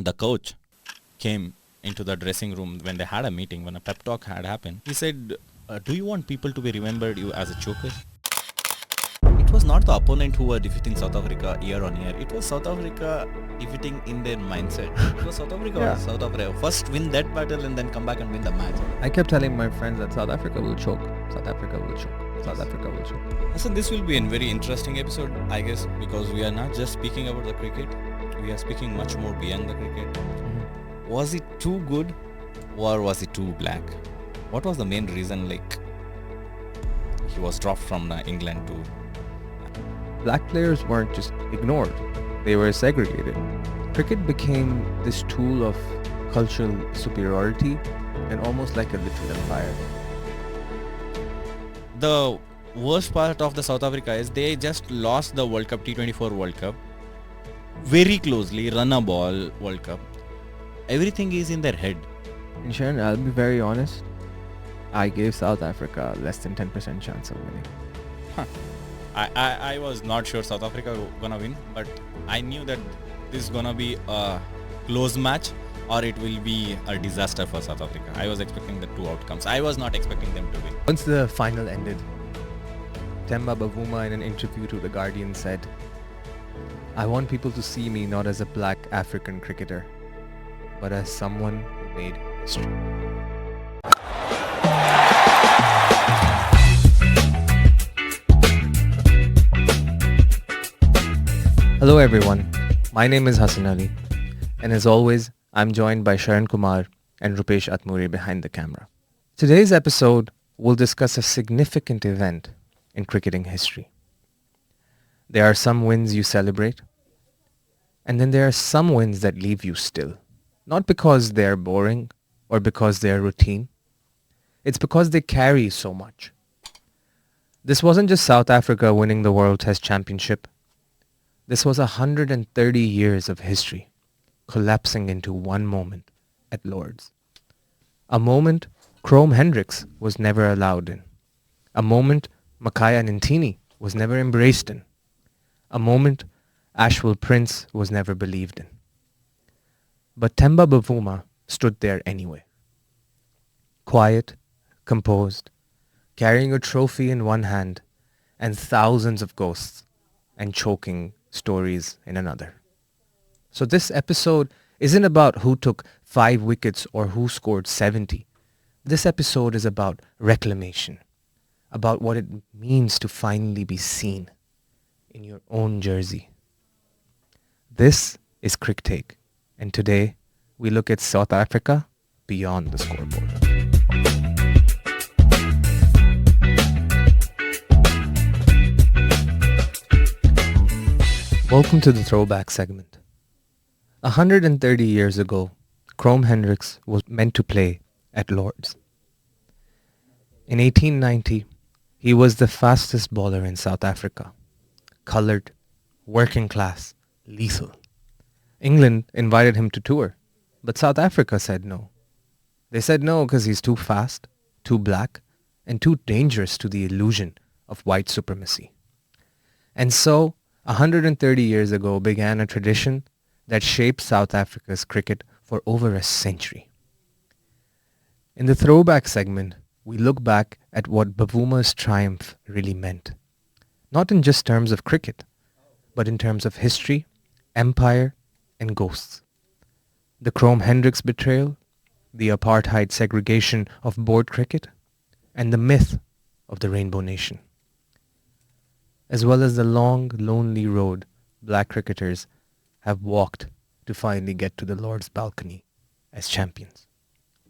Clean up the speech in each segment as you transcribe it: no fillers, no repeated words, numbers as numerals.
the coach came into the dressing room when they had a meeting, when a pep talk had happened. He said, do you want people to be remembered you as a choker? It was not the opponent who were defeating South Africa year on year. It was South Africa defeating in their mindset. It was South Africa Yeah. or South Africa. First win that battle and then come back and win the match. I kept telling my friends that South Africa will choke. South Africa will choke. South Africa will choke. So this will be a very interesting episode, I guess, because we are not just speaking about the cricket. We are speaking much more beyond the cricket. Was it too good or was it too black? What was the main reason like he was dropped from England to... Black players weren't just ignored. They were segregated. Cricket became this tool of cultural superiority and almost like a little empire. The worst part of the South Africa is they just lost the World Cup, T24 World Cup, very closely, run a ball World Cup. Everything is in their head. And Sharon, I'll be very honest. I gave South Africa less than 10% chance of winning. I was not sure South Africa gonna win, but I knew that this is gonna be a close match or it will be a disaster for South Africa. I was expecting the two outcomes. I was not expecting them to win. Once the final ended, Temba Bavuma in an interview to The Guardian said, "I want people to see me not as a black African cricketer, but as someone who made history." Hello everyone, my name is Hassan Ali, and as always, I'm joined by Sharan Kumar and Rupesh Atmuri behind the camera. Today's episode will discuss a significant event in cricketing history. There are some wins you celebrate, and then there are some wins that leave you still. Not because they are boring or because they are routine. It's because they carry so much. This wasn't just South Africa winning the World Test Championship. This was 130 years of history collapsing into one moment at Lord's. A moment Chrome Hendricks was never allowed in. A moment Makaya Nintini was never embraced in. A moment Ashwell Prince was never believed in. But Temba Bavuma stood there anyway. Quiet, composed, carrying a trophy in one hand and thousands of ghosts and choking stories in another. So this episode isn't about who took 5 wickets or who scored 70. This episode is about reclamation, about what it means to finally be seen in your own jersey. This is Cricktake, and today we look at South Africa beyond the scoreboard. Welcome to the throwback segment. 130 years ago, Chrome Hendricks was meant to play at Lord's. In 1890, he was the fastest bowler in South Africa. Coloured, working class, lethal. England invited him to tour, but South Africa said no. They said no because he's too fast, too black, and too dangerous to the illusion of white supremacy. And so, 130 years ago began a tradition that shaped South Africa's cricket for over a century. In the throwback segment, we look back at what Bavuma's triumph really meant. Not in just terms of cricket, but in terms of history, empire, and ghosts. The Chrome Hendricks betrayal, the apartheid segregation of board cricket, and the myth of the Rainbow Nation. As well as the long, lonely road black cricketers have walked to finally get to the Lord's balcony as champions.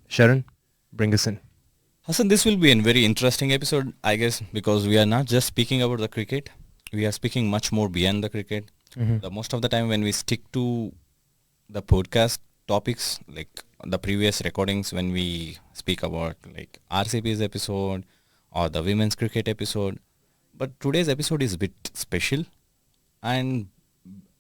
Sharan, bring us in. Hassan, this will be a very interesting episode, I guess, because we are not just speaking about the cricket. We are speaking much more beyond the cricket. The most of the time when we stick to the podcast topics, like the previous recordings when we speak about like RCP's episode or the women's cricket episode, but today's episode is a bit special and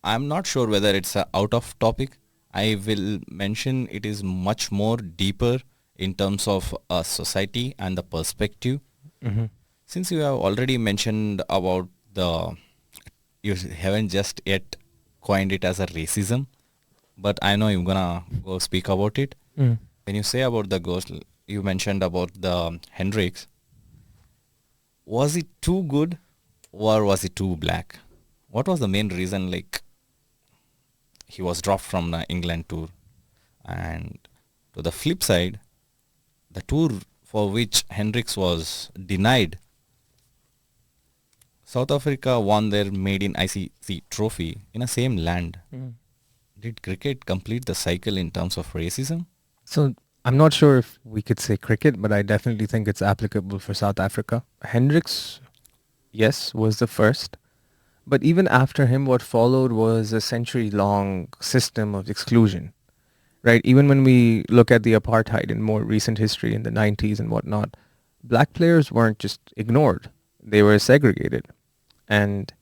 I'm not sure whether it's out of topic. I will mention it is much more deeper in terms of a society and the perspective. Since you have already mentioned about you haven't just yet coined it as a racism, but I know you're gonna go speak about it. Mm. When you say about the ghost, you mentioned about the Hendrix. Was it too good, or was it too black? What was the main reason? Like he was dropped from the England tour, and to the flip side, the tour for which Hendrix was denied, South Africa won their maiden ICC trophy in a same land. Mm. Did cricket complete the cycle in terms of racism? So I'm not sure if we could say cricket, but I definitely think it's applicable for South Africa. Hendricks, yes, was the first. But even after him, what followed was a century-long system of exclusion, right? Even when we look at the apartheid in more recent history in the 90s and whatnot, black players weren't just ignored. They were segregated. And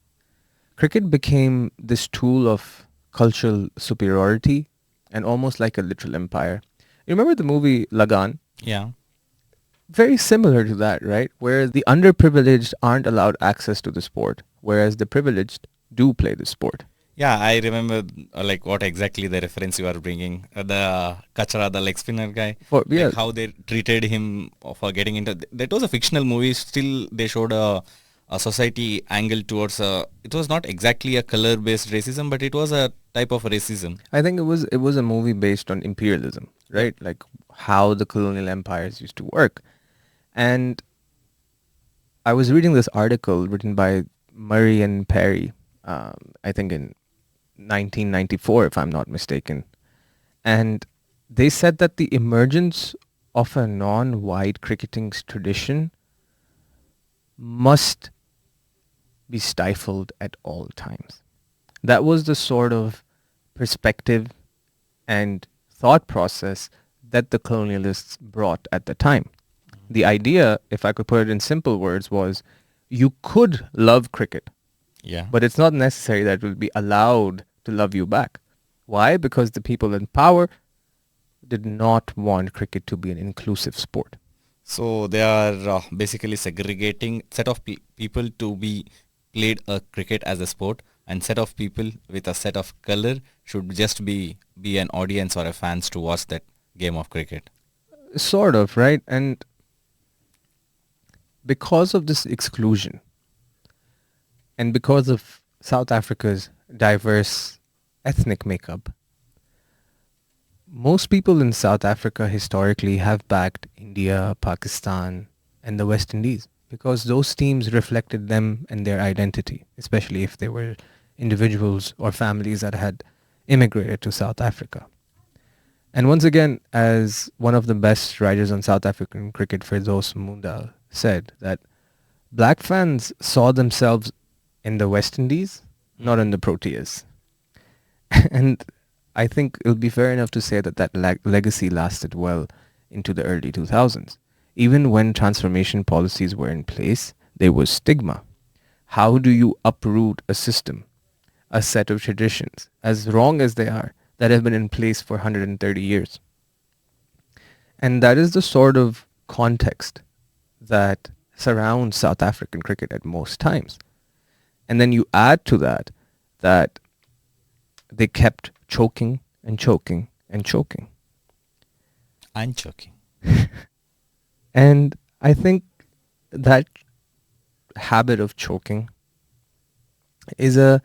cricket became this tool of cultural superiority and almost like a literal empire. You remember the movie Lagan? Yeah. Very similar to that, right? Where the underprivileged aren't allowed access to the sport, whereas the privileged do play the sport. Yeah, I remember like what exactly the reference you are bringing. The Kachara, the leg spinner guy, Yeah, like how they treated him for getting into. That was a fictional movie. Still, they showed a society angle towards. It was not exactly a color-based racism, but it was a type of racism. I think it was a movie based on imperialism, Yep. right? Like how the colonial empires used to work. And I was reading this article written by Murray and Perry, I think in 1994, if I'm not mistaken. And they said that the emergence of a non-white cricketing tradition must be stifled at all times. That was the sort of perspective and thought process that the colonialists brought at the time. The idea, if I could put it in simple words, was you could love cricket, Yeah. but it's not necessary that it will be allowed to love you back. Why? Because the people in power did not want cricket to be an inclusive sport. So they are basically segregating set of people to be played a cricket as a sport, and set of people with a set of color should just be an audience or a fans to watch that game of cricket. Sort of, right? And because of this exclusion and because of South Africa's diverse ethnic makeup, most people in South Africa historically have backed India, Pakistan, and the West Indies because those teams reflected them and their identity, especially if they were individuals or families that had immigrated to South Africa. And once again, as one of the best writers on South African cricket, Firdaus Munda, said, that black fans saw themselves in the West Indies, not in the Proteas. And I think it would be fair enough to say that that legacy lasted well into the early 2000s. Even when transformation policies were in place, there was stigma. How do you uproot a system, a set of traditions, as wrong as they are, that have been in place for 130 years? And that is the sort of context that surrounds South African cricket at most times. And then you add to that that they kept choking and choking and choking. Unchoking. And I think that habit of choking is a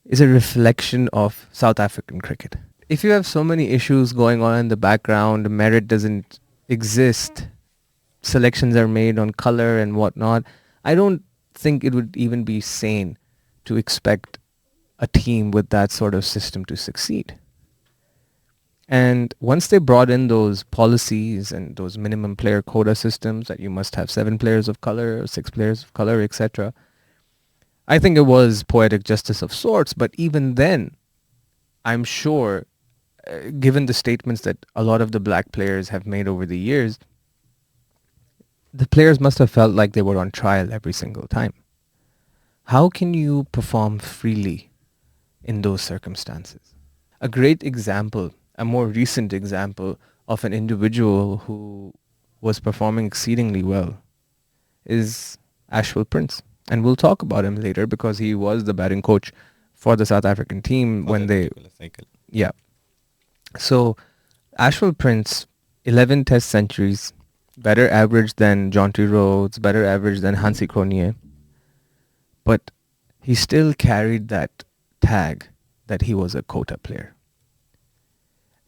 reflection of South African cricket. If you have so many issues going on in the background, merit doesn't exist, selections are made on color and whatnot, I don't think it would even be sane to expect a team with that sort of system to succeed. And once they brought in those policies and those minimum player quota systems that you must have 7 players of color, 6 players of color, etc., I think it was poetic justice of sorts. But even then, I'm sure, given the statements that a lot of the black players have made over the years, the players must have felt like they were on trial every single time. How can you perform freely in those circumstances? A great example, a more recent example of an individual who was performing exceedingly well is Ashwell Prince. And we'll talk about him later because he was the batting coach for the South African team For when that they, particular cycle. yeah. So Ashwell Prince, 11 test centuries, better average than Jonty Rhodes, better average than Hansi Cronje, but he still carried that tag that he was a quota player.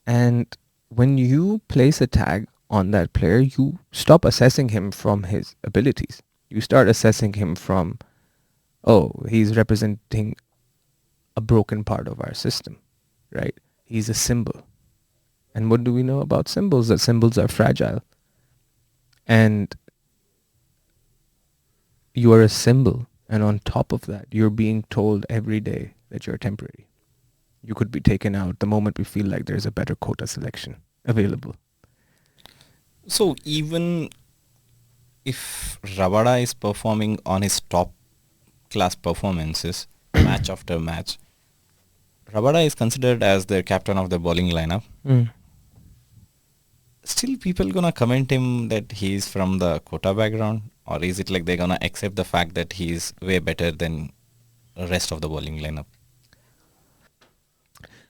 And when you place a tag on that player, you stop assessing him from his abilities. You start assessing him from, oh, he's representing a broken part of our system, right? He's a symbol. And what do we know about symbols? That symbols are fragile. And you are a symbol. And on top of that, you're being told every day that you're temporary. You could be taken out the moment we feel like there's a better quota selection available. So even if Rabada is performing on his top class performances match after match, Rabada is considered as the captain of the bowling lineup. Still people gonna comment him that he's from the quota background, or is it like they're gonna accept the fact that he's way better than the rest of the bowling lineup?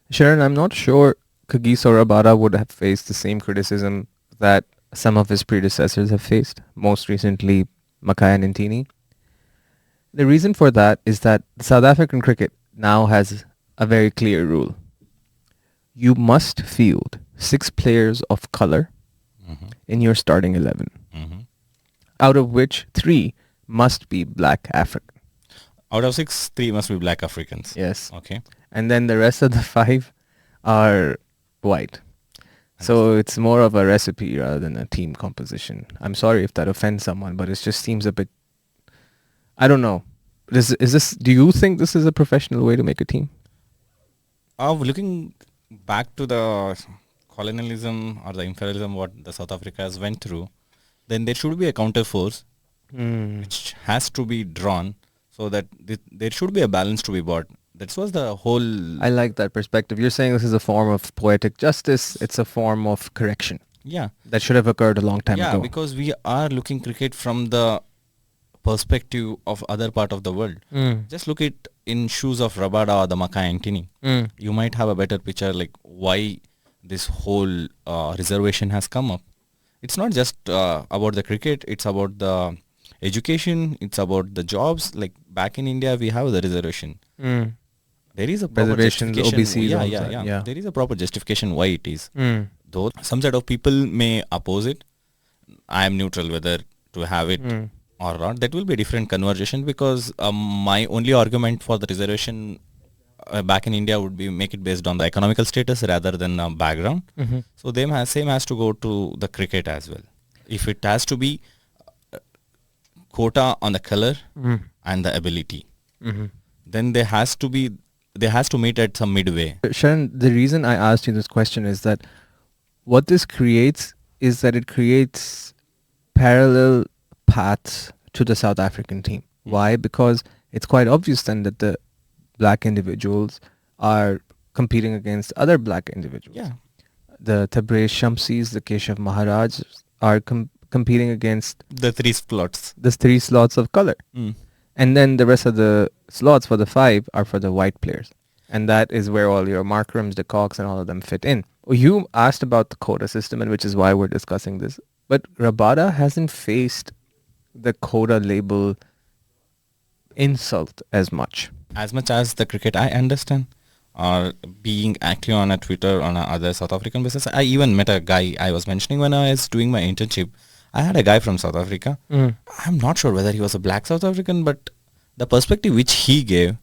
Sharon, I'm not sure Kagiso Rabada would have faced the same criticism that some of his predecessors have faced, most recently Makaya Nintini. The reason for that is that South African cricket now has a very clear rule. You must field 6 players of color in your starting 11, out of which 3 must be black African. Out of 6, 3 must be black Africans. Yes. Okay. And then the rest of the 5 are white. So it's more of a recipe rather than a team composition. I'm sorry if that offends someone, but it just seems a bit, I don't know. Is this, do you think this is a professional way to make a team? Looking back to the colonialism or the imperialism what the South Africa has went through, then there should be a counter force which has to be drawn so that there should be a balance to be brought. That was the whole... I like that perspective. You're saying this is a form of poetic justice. It's a form of correction. Yeah. That should have occurred a long time ago. Yeah, because we are looking cricket from the perspective of other part of the world. Just look it in shoes of Rabada or the Makai Antony. You might have a better picture like why this whole reservation has come up. It's not just about the cricket. It's about the education. It's about the jobs. Like back in India, we have the reservation. There is a proper Reservations, justification. OBCs, Yeah. There is a proper justification why it is. though Some set of people may oppose it. I am neutral whether to have it or not. That will be a different conversation because my only argument for the reservation back in India would be make it based on the economical status rather than background. So same has to go to the cricket as well. If it has to be quota on the color and the ability, then there has to meet at some midway. Sharon, the reason I asked you this question is that what this creates is that it creates parallel paths to the South African team. Why? Because it's quite obvious then that the black individuals are competing against other black individuals. Yeah. The Tabrez Shamsis, the Keshav Maharaj are competing against The 3 slots. the 3 slots of color. And then the rest of the slots for the 5 are for the white players. And that is where all your Markrams, the Cox and all of them fit in. You asked about the quota system, and which is why we're discussing this. But Rabada hasn't faced the quota label insult as much. As much as the cricket I understand, or being active on a Twitter on a other South African business, I even met a guy I was mentioning when I was doing my internship. I had a guy from South Africa. I'm not sure whether he was a black South African, but the perspective which he gave,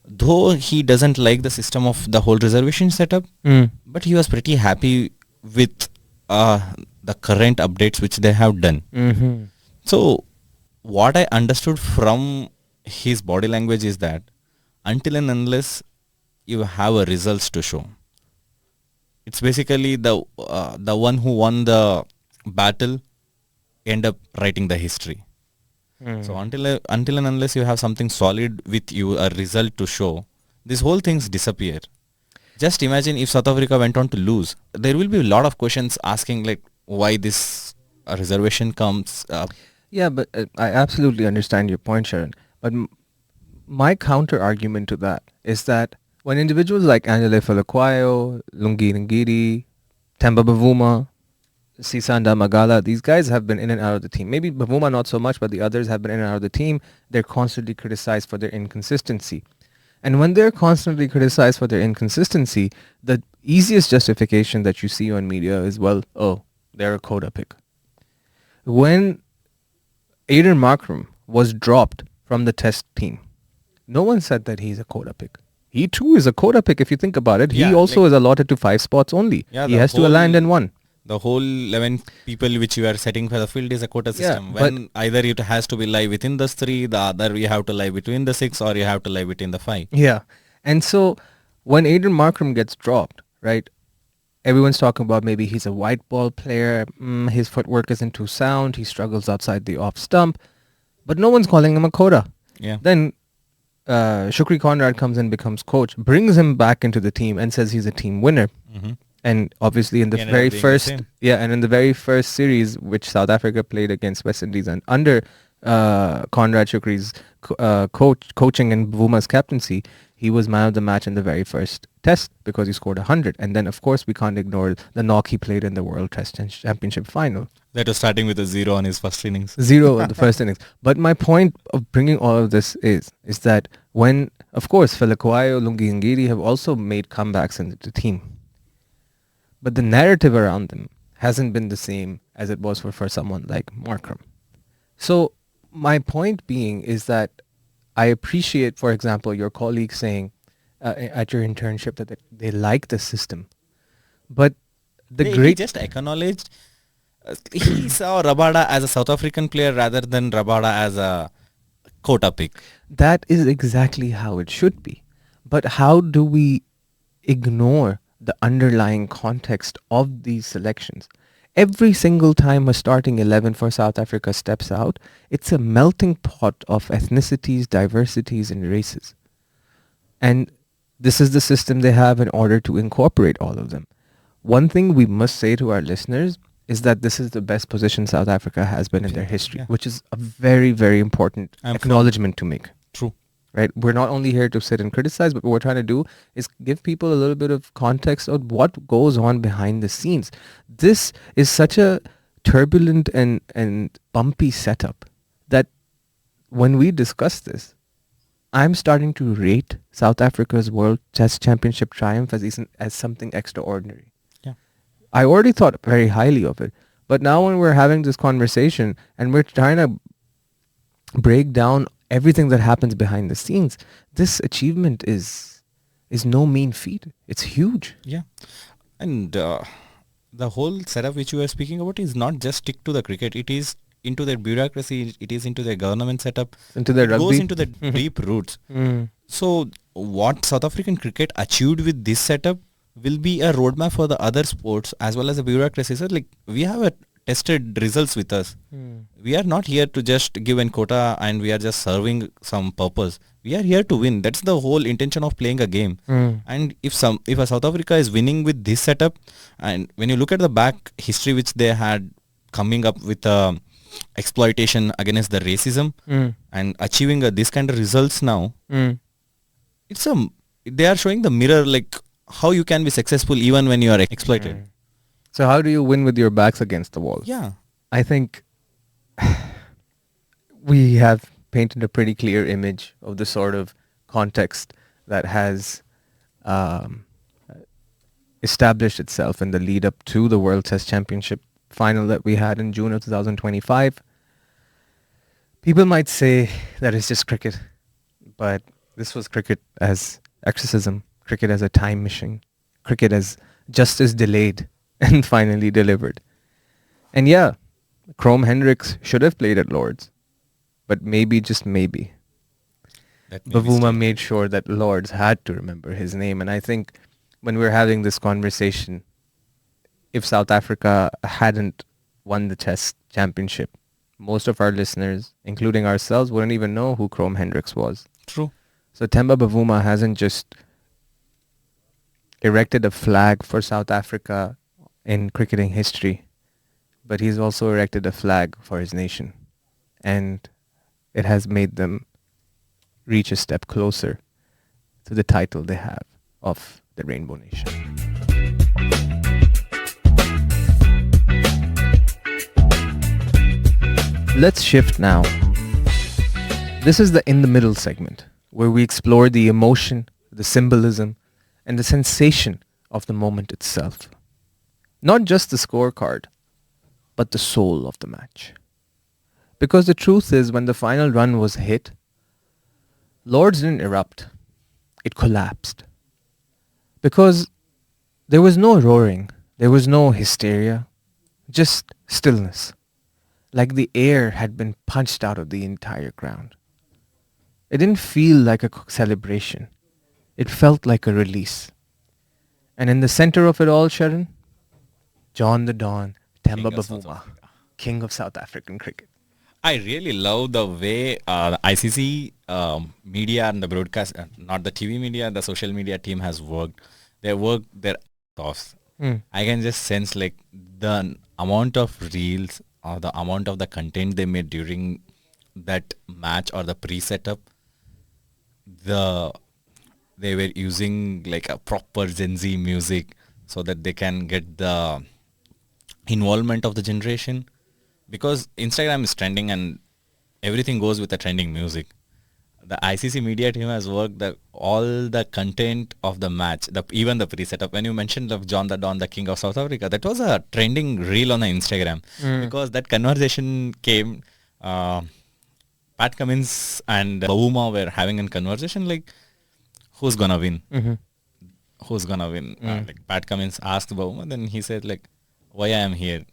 though he doesn't like the system of the whole reservation setup, but he was pretty happy with the current updates which they have done. So what I understood from his body language is that until and unless you have a results to show, it's basically the one who won the battle end up writing the history. So until and unless you have something solid with you, a result to show, these whole things disappear. Just imagine if South Africa went on to lose. There will be a lot of questions asking like why this reservation comes up. Yeah, but I absolutely understand your point, Sharon. But my counter argument to that is that When individuals like Angele Falakwayo, Lungi Ngiri, Temba Bavuma, Sisanda Magala, these guys have been in and out of the team. Maybe Bavuma not so much, but the others have been in and out of the team. They're constantly criticized for their inconsistency. And when they're constantly criticized for their inconsistency, the easiest justification that you see on media is, well, oh, they're a quota pick. When Aiden Markram was dropped from the test team, no one said that he's a quota pick. He too is a quota pick if you think about it. Yeah, he also like- is allotted to 5 spots only. Yeah, he the has to land in one. The whole 11 people which you are setting for the field is a quota Yeah, system. When either it has to be live within the 3, the other you have to live between the 6, or you have to live between the 5. Yeah. And so when Aiden Markram gets dropped, right, everyone's talking about maybe he's a white ball player, his footwork isn't too sound, he struggles outside the off stump, but no one's calling him a quota. Yeah. Then Shukri Conrad comes in, becomes coach, brings him back into the team and says he's a team winner. Mm-hmm. And obviously in the He ended very up being the first, same. and in the very first series which South Africa played against West Indies and under Conrad Shukri's coaching and Buma's captaincy, he was man of the match in the very first test because he scored 100. And then of course we can't ignore the knock he played in the World Test Championship final. That was starting with a 0 on his first innings. 0 in the first innings. But my point of bringing all of this is that when, of course, Falakwayo, Lungi Ngiri have also made comebacks into the team. But the narrative around them hasn't been the same as it was for someone like Markram. So my point being is that I appreciate, for example, your colleagues saying at your internship that they like the system. But He just acknowledged he saw Rabada as a South African player rather than Rabada as a quota pick. That is exactly how it should be. But how do we ignore the underlying context of these selections? Every single time a starting 11 for South Africa steps out, it's a melting pot of ethnicities, diversities, and races. And this is the system they have in order to incorporate all of them. One thing we must say to our listeners is that this is the best position South Africa has been in their history, which is a very, very important acknowledgement to make. True. Right? We're not only here to sit and criticize, but what we're trying to do is give people a little bit of context of what goes on behind the scenes. This is such a turbulent and bumpy setup that when we discuss this, I'm starting to rate South Africa's World Test Championship triumph as something extraordinary. Yeah. I already thought very highly of it. But now when we're having this conversation and we're trying to break down everything that happens behind the scenes, this achievement is no mean feat. It's huge. Yeah. And the whole setup which you were speaking about is not just stick to the cricket. It is into their bureaucracy. It is into their government setup. Into their rugby. It goes into the deep roots. So what South African cricket achieved with this setup will be a roadmap for the other sports as well as the bureaucracy. So like we have a tested results with us. We are not here to just give an quota and we are just serving some purpose. We are here to win. That's the whole intention of playing a game. And if a South Africa is winning with this setup, and when you look at the back history which they had coming up with exploitation against the racism and achieving this kind of results now, they are showing the mirror like how you can be successful even when you are exploited. So how do you win with your backs against the wall? Yeah. I think we have painted a pretty clear image of the sort of context that has established itself in the lead up to the World Test Championship final that we had in June of 2025. People might say that it's just cricket, but this was cricket as exorcism, cricket as a time machine, cricket as justice delayed and finally delivered. And yeah, Chrome Hendricks should have played at Lord's, but maybe, just maybe, Bavuma made sure that Lord's had to remember his name. And I think when we're having this conversation, if South Africa hadn't won the Test Championship, most of our listeners, including ourselves, wouldn't even know who Chrome Hendricks was. True. So Temba Bavuma hasn't just erected a flag for South Africa in cricketing history, but he's also erected a flag for his nation. And it has made them reach a step closer to the title they have. of the Rainbow Nation. Let's shift now. This is the In the Middle segment, where we explore the emotion, the symbolism, and the sensation of the moment itself. Not just the scorecard, but the soul of the match. Because the truth is, when the final run was hit, Lords didn't erupt. It collapsed. Because there was no roaring, there was no hysteria, just stillness. Like the air had been punched out of the entire ground. It didn't feel like a celebration. It felt like a release. And in the center of it all, Sharon, John the Don, Temba King of South Bavuma, Africa. King of South African cricket. I really love the way the ICC media and the broadcast, not the TV media, the social media team has worked. They worked their off. I can just sense like the amount of reels or the amount of the content they made during that match or the pre-setup. They were using like a proper Gen Z music so that they can get the involvement of the generation, because Instagram is trending and everything goes with the trending music. The ICC media team has worked all the content of the match, even the pre-setup. When you mentioned of John the Don, the King of South Africa, that was a trending reel on the Instagram because that conversation came. Pat Cummins and Bavuma were having a conversation like, who's gonna win? Who's gonna win? Like Pat Cummins asked Bavuma, then he said like, why I am here?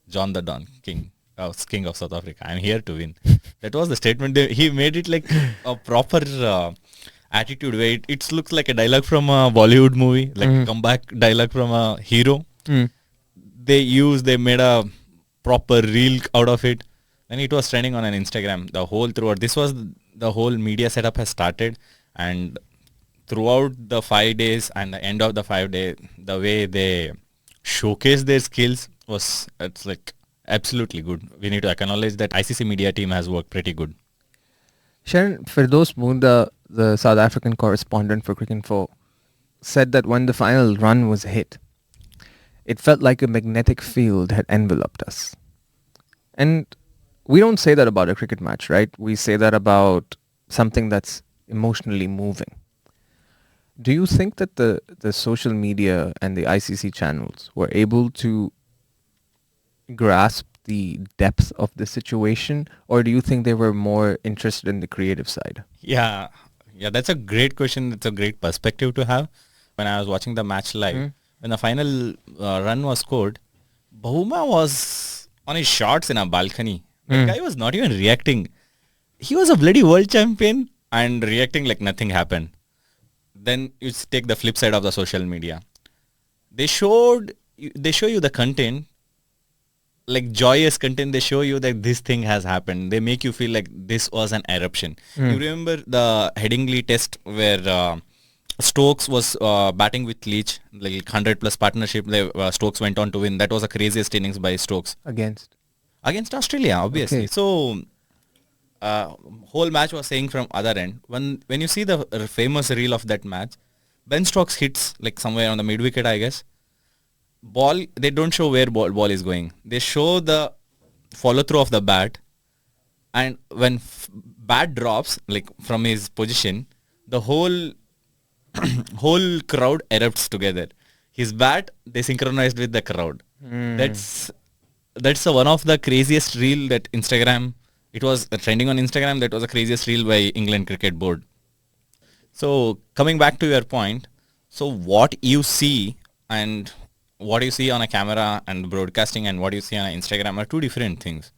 John the Don, King of South Africa. I'm here to win. That was the statement. He made it like a proper attitude where it looks like a dialogue from a Bollywood movie, like a comeback dialogue from a hero. They made a proper reel out of it. And it was trending on an Instagram the whole throughout. This was the whole media setup has started, and throughout the 5 days and the end of the 5 day, the way they showcase their skills it's like absolutely good. We need to acknowledge that ICC media team has worked pretty good. Sharon, Firdaus Munda, the South African correspondent for Cricinfo, said that when the final run was hit, it felt like a magnetic field had enveloped us. And we don't say that about a cricket match, right? We say that about something that's emotionally moving. Do you think that the social media and the ICC channels were able to grasp the depth of the situation, or do you think they were more interested in the creative side? Yeah, that's a great question. It's a great perspective to have. When I was watching the match live, when the final run was scored, Bavuma was on his shots in a balcony. The guy was not even reacting. He was a bloody world champion and reacting like nothing happened. Then you take the flip side of the social media. They show you the content, like joyous content. They show you that this thing has happened. They make you feel like this was an eruption. You remember the Headingley test where Stokes was batting with Leach, like 100 plus partnership. Stokes went on to win. That was the craziest innings by Stokes. Against Australia, obviously. Okay. So whole match was saying from other end. When you see the famous reel of that match, Ben Stokes hits like somewhere on the mid wicket, I guess. Ball, they don't show where ball is going. They show the follow through of the bat, and when bat drops like from his position, the whole crowd erupts together. His bat, they synchronized with the crowd. That's one of the craziest reel that Instagram. It was trending on Instagram. That was the craziest reel by England Cricket Board. So coming back to your point, so what you see and what you see on a camera and broadcasting and what you see on Instagram are two different things.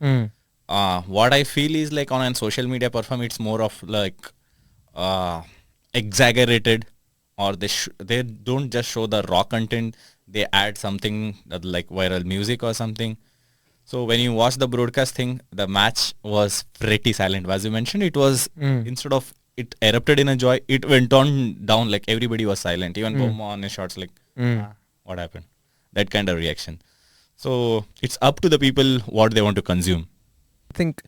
What I feel is like on a social media platform, it's more of like exaggerated, or they don't just show the raw content. They add something like viral music or something. So when you watch the broadcast thing, the match was pretty silent. As you mentioned, it was instead of it erupted in a joy, it went on down like everybody was silent. Even Bowman on his shots like, what happened? That kind of reaction. So it's up to the people what they want to consume. I think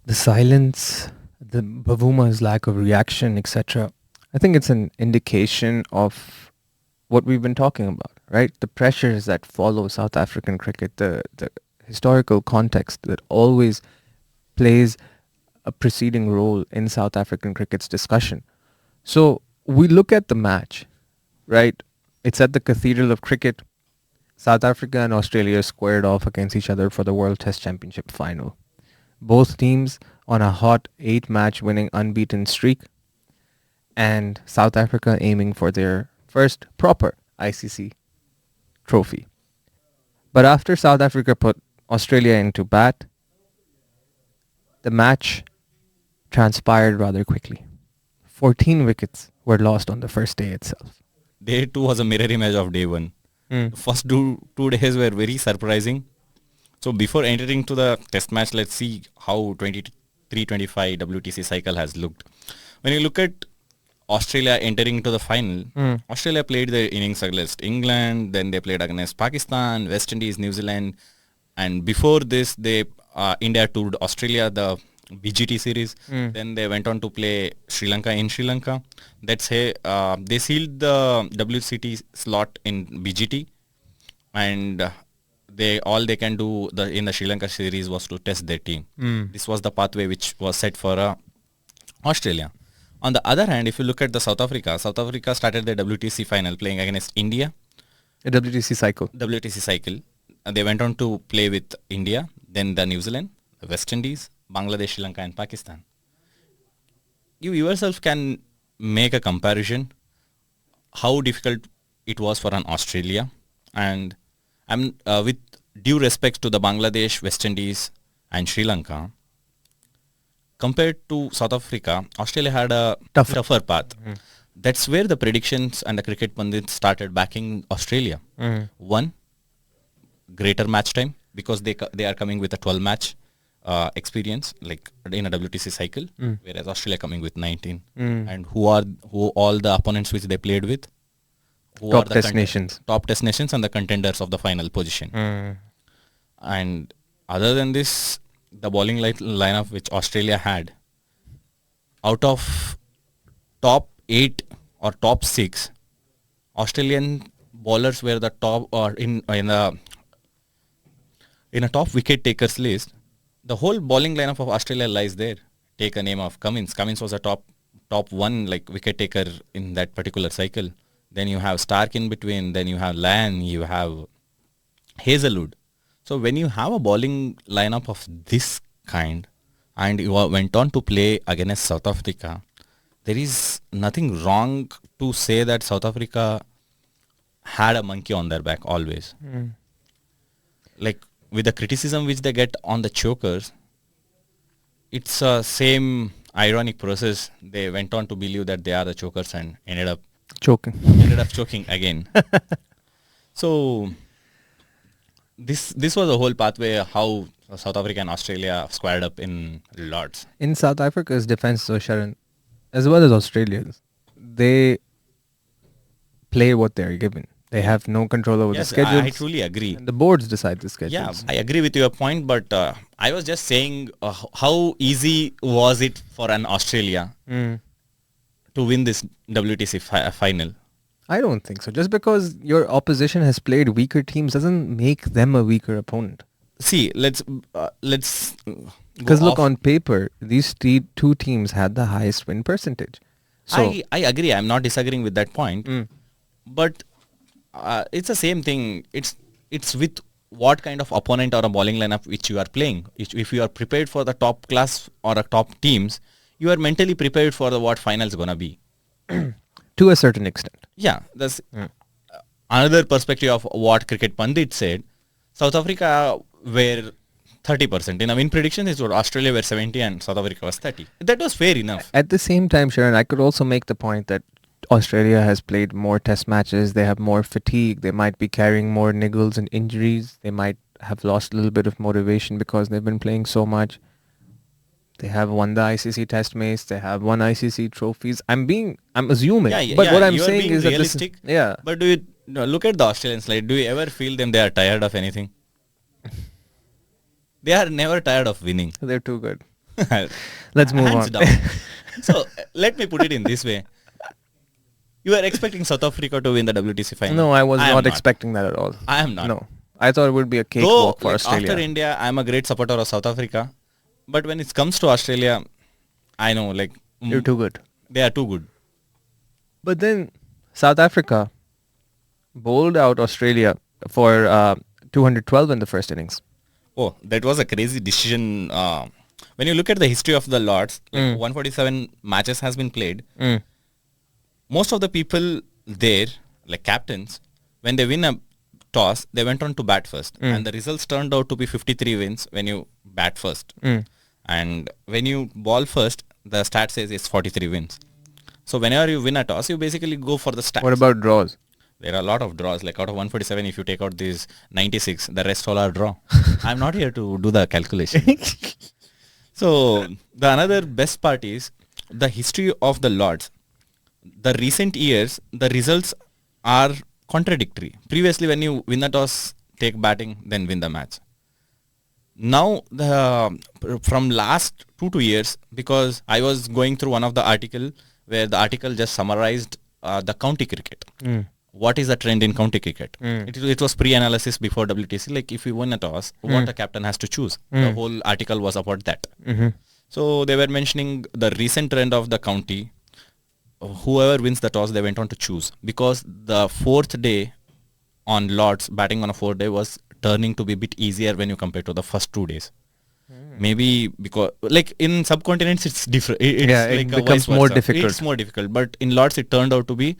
the silence, the Bavuma's lack of reaction, etc., I think it's an indication of what we've been talking about, right? The pressures that follow South African cricket, the historical context that always plays a preceding role in South African cricket's discussion. So we look at the match, right? It's at the Cathedral of Cricket. South Africa and Australia squared off against each other for the World Test Championship final. Both teams on a hot 8-match winning unbeaten streak, and South Africa aiming for their first proper ICC trophy. But after South Africa put Australia into bat, the match transpired rather quickly. 14 wickets were lost on the first day itself. Day 2 was a mirror image of day 1. The first two days were very surprising. So before entering to the test match, let's see how 23-25 WTC cycle has looked. When you look at Australia entering into the final, Australia played their innings against England, then they played against Pakistan, West Indies, New Zealand, and before this, India toured Australia, the BGT series. Then they went on to play Sri Lanka in Sri Lanka. That's they sealed the WCT slot in BGT, and they can do in the Sri Lanka series was to test their team. This was the pathway which was set for Australia. On the other hand, if you look at the South Africa started the WTC final playing against India. A WTC cycle. WTC cycle. They went on to play with India, then the New Zealand, the West Indies, Bangladesh, Sri Lanka and Pakistan. You yourself can make a comparison how difficult it was for an Australia, and I'm with due respect to the Bangladesh, West Indies and Sri Lanka, compared to South Africa, Australia had a tougher path. That's where the predictions and the cricket pundits started backing Australia. One, greater match time, because they are coming with a 12 match experience, like in a WTC cycle, whereas Australia coming with 19. And who all the opponents which they played with? Top test nations and the contenders of the final position. And other than this, the bowling lineup which Australia had, out of top 8 or top 6, Australian bowlers were the top, or in a top wicket takers list. The whole bowling lineup of Australia lies there. Take a name of Cummins. Cummins was a top one like wicket taker in that particular cycle. Then you have Stark in between. Then you have Lan. You have Hazelwood. So when you have a bowling lineup of this kind, and you went on to play against South Africa, there is nothing wrong to say that South Africa had a monkey on their back always. Like with the criticism which they get on the chokers, it's a same ironic process. They went on to believe that they are the chokers and ended up choking again. So this was a whole pathway how South Africa and Australia squared up in Lords. In South Africa's defense, so Sharon, as well as Australians, they play what they're given. They have no control over the schedules. I truly agree. And the boards decide the schedules. Yeah, I agree with your point, but I was just saying how easy was it for an Australia to win this WTC final? I don't think so. Just because your opposition has played weaker teams doesn't make them a weaker opponent. See, let's because look, on paper, these two teams had the highest win percentage. So I agree. I'm not disagreeing with that point, but it's the same thing. It's with what kind of opponent or a bowling lineup which you are playing. If you are prepared for the top class or a top teams, you are mentally prepared for what finals gonna be. To a certain extent. Yeah, that's another perspective of what Cricket Pundit said. South Africa were 30%. In a win prediction, it's what Australia were 70 and South Africa was 30. That was fair enough. At the same time, Sharon, I could also make the point that Australia has played more test matches. They have more fatigue. They might be carrying more niggles and injuries. They might have lost a little bit of motivation because they've been playing so much. They have won the ICC test match. They have won ICC trophies. I'm assuming. But what I'm saying is realistic, that yeah. But do you look at the Australians? Like, do you ever feel they are tired of anything? They are never tired of winning. They're too good. Let's move Hands on. down. So let me put it in this way. You were expecting South Africa to win the WTC final. No, I was am not expecting that at all. I am not. No. I thought it would be a Though, cakewalk for like, Australia. after India, I'm a great supporter of South Africa. But when it comes to Australia, I know, like, You're too good. they are too good. But then South Africa bowled out Australia for 212 in the first innings. Oh, that was a crazy decision. When you look at the history of the Lords, like 147 matches has been played. Most of the people there, like captains, when they win a toss, they went on to bat first. And the results turned out to be 53 wins when you bat first. And when you ball first, the stat says it's 43 wins. So whenever you win a toss, you basically go for the stats. What about draws? There are a lot of draws. Like out of 147, if you take out these 96, the rest all are draw. I'm not here to do the calculation. So the another best part is the history of the Lords. The recent years, the results are contradictory. Previously, when you win the toss, take batting, then win the match. Now, from last 2 years, because I was going through one of the article where the article just summarized the county cricket. What is the trend in county cricket? It was pre-analysis before WTC. Like if you win a toss, what a captain has to choose. The whole article was about that. So they were mentioning the recent trend of the county. Whoever wins the toss, they went on to choose. Because the fourth day on Lords, batting on a fourth day was turning to be a bit easier when you compare to the first 2 days. Maybe because like in subcontinents it's different. It's it like becomes more difficult. It's more difficult. But in Lords it turned out to be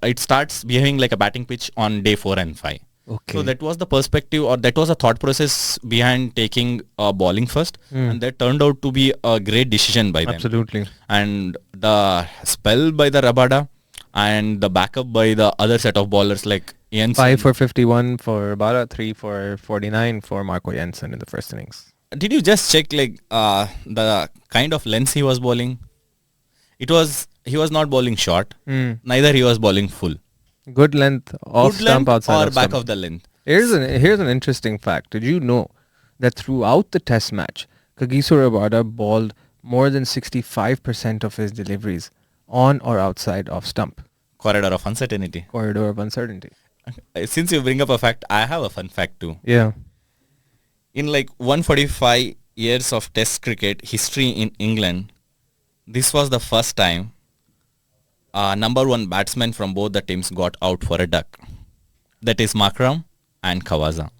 it starts behaving like a batting pitch on day 4 and 5. Okay. So that was the perspective, or that was a thought process behind taking bowling first, and that turned out to be a great decision by them. Absolutely. And the spell by the Rabada and the backup by the other set of bowlers like Jensen. 5 for 51 for Rabada, 3 for 49 for Marco Jensen in the first innings. Did you just check like the kind of lengths he was bowling? He was not bowling short, neither he was bowling full. Good length off Good stump, length outside or of back stump. of the length. Here's an interesting fact. Did you know that throughout the test match, Kagiso Rabada bowled more than 65% of his deliveries on or outside of stump? Corridor of uncertainty. Corridor of uncertainty. Since you bring up a fact, I have a fun fact too. Yeah. In like 145 years of test cricket history in England, this was the first time number one batsman from both the teams got out for a duck. That is Markram and Khawaja.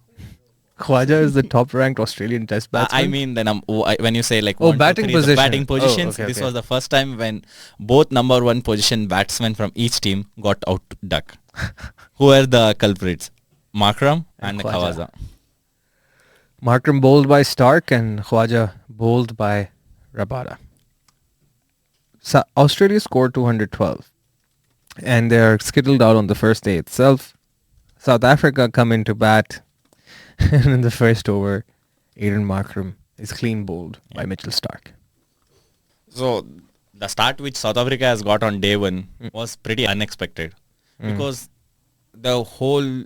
Khwaja is the top-ranked Australian test batsman. I mean, when you say like batting position. batting positions, okay, this okay. was the first time when both number one position batsmen from each team got out duck. Who were the culprits? Markram and Khawaja. Khawaja. Markram bowled by Stark and Khwaja bowled by Rabada. So Australia scored 212 and they're skittled out on the first day itself. South Africa come into bat and in the first over, Aiden Markram is clean bowled by Mitchell Stark. So the start which South Africa has got on day one was pretty unexpected because the whole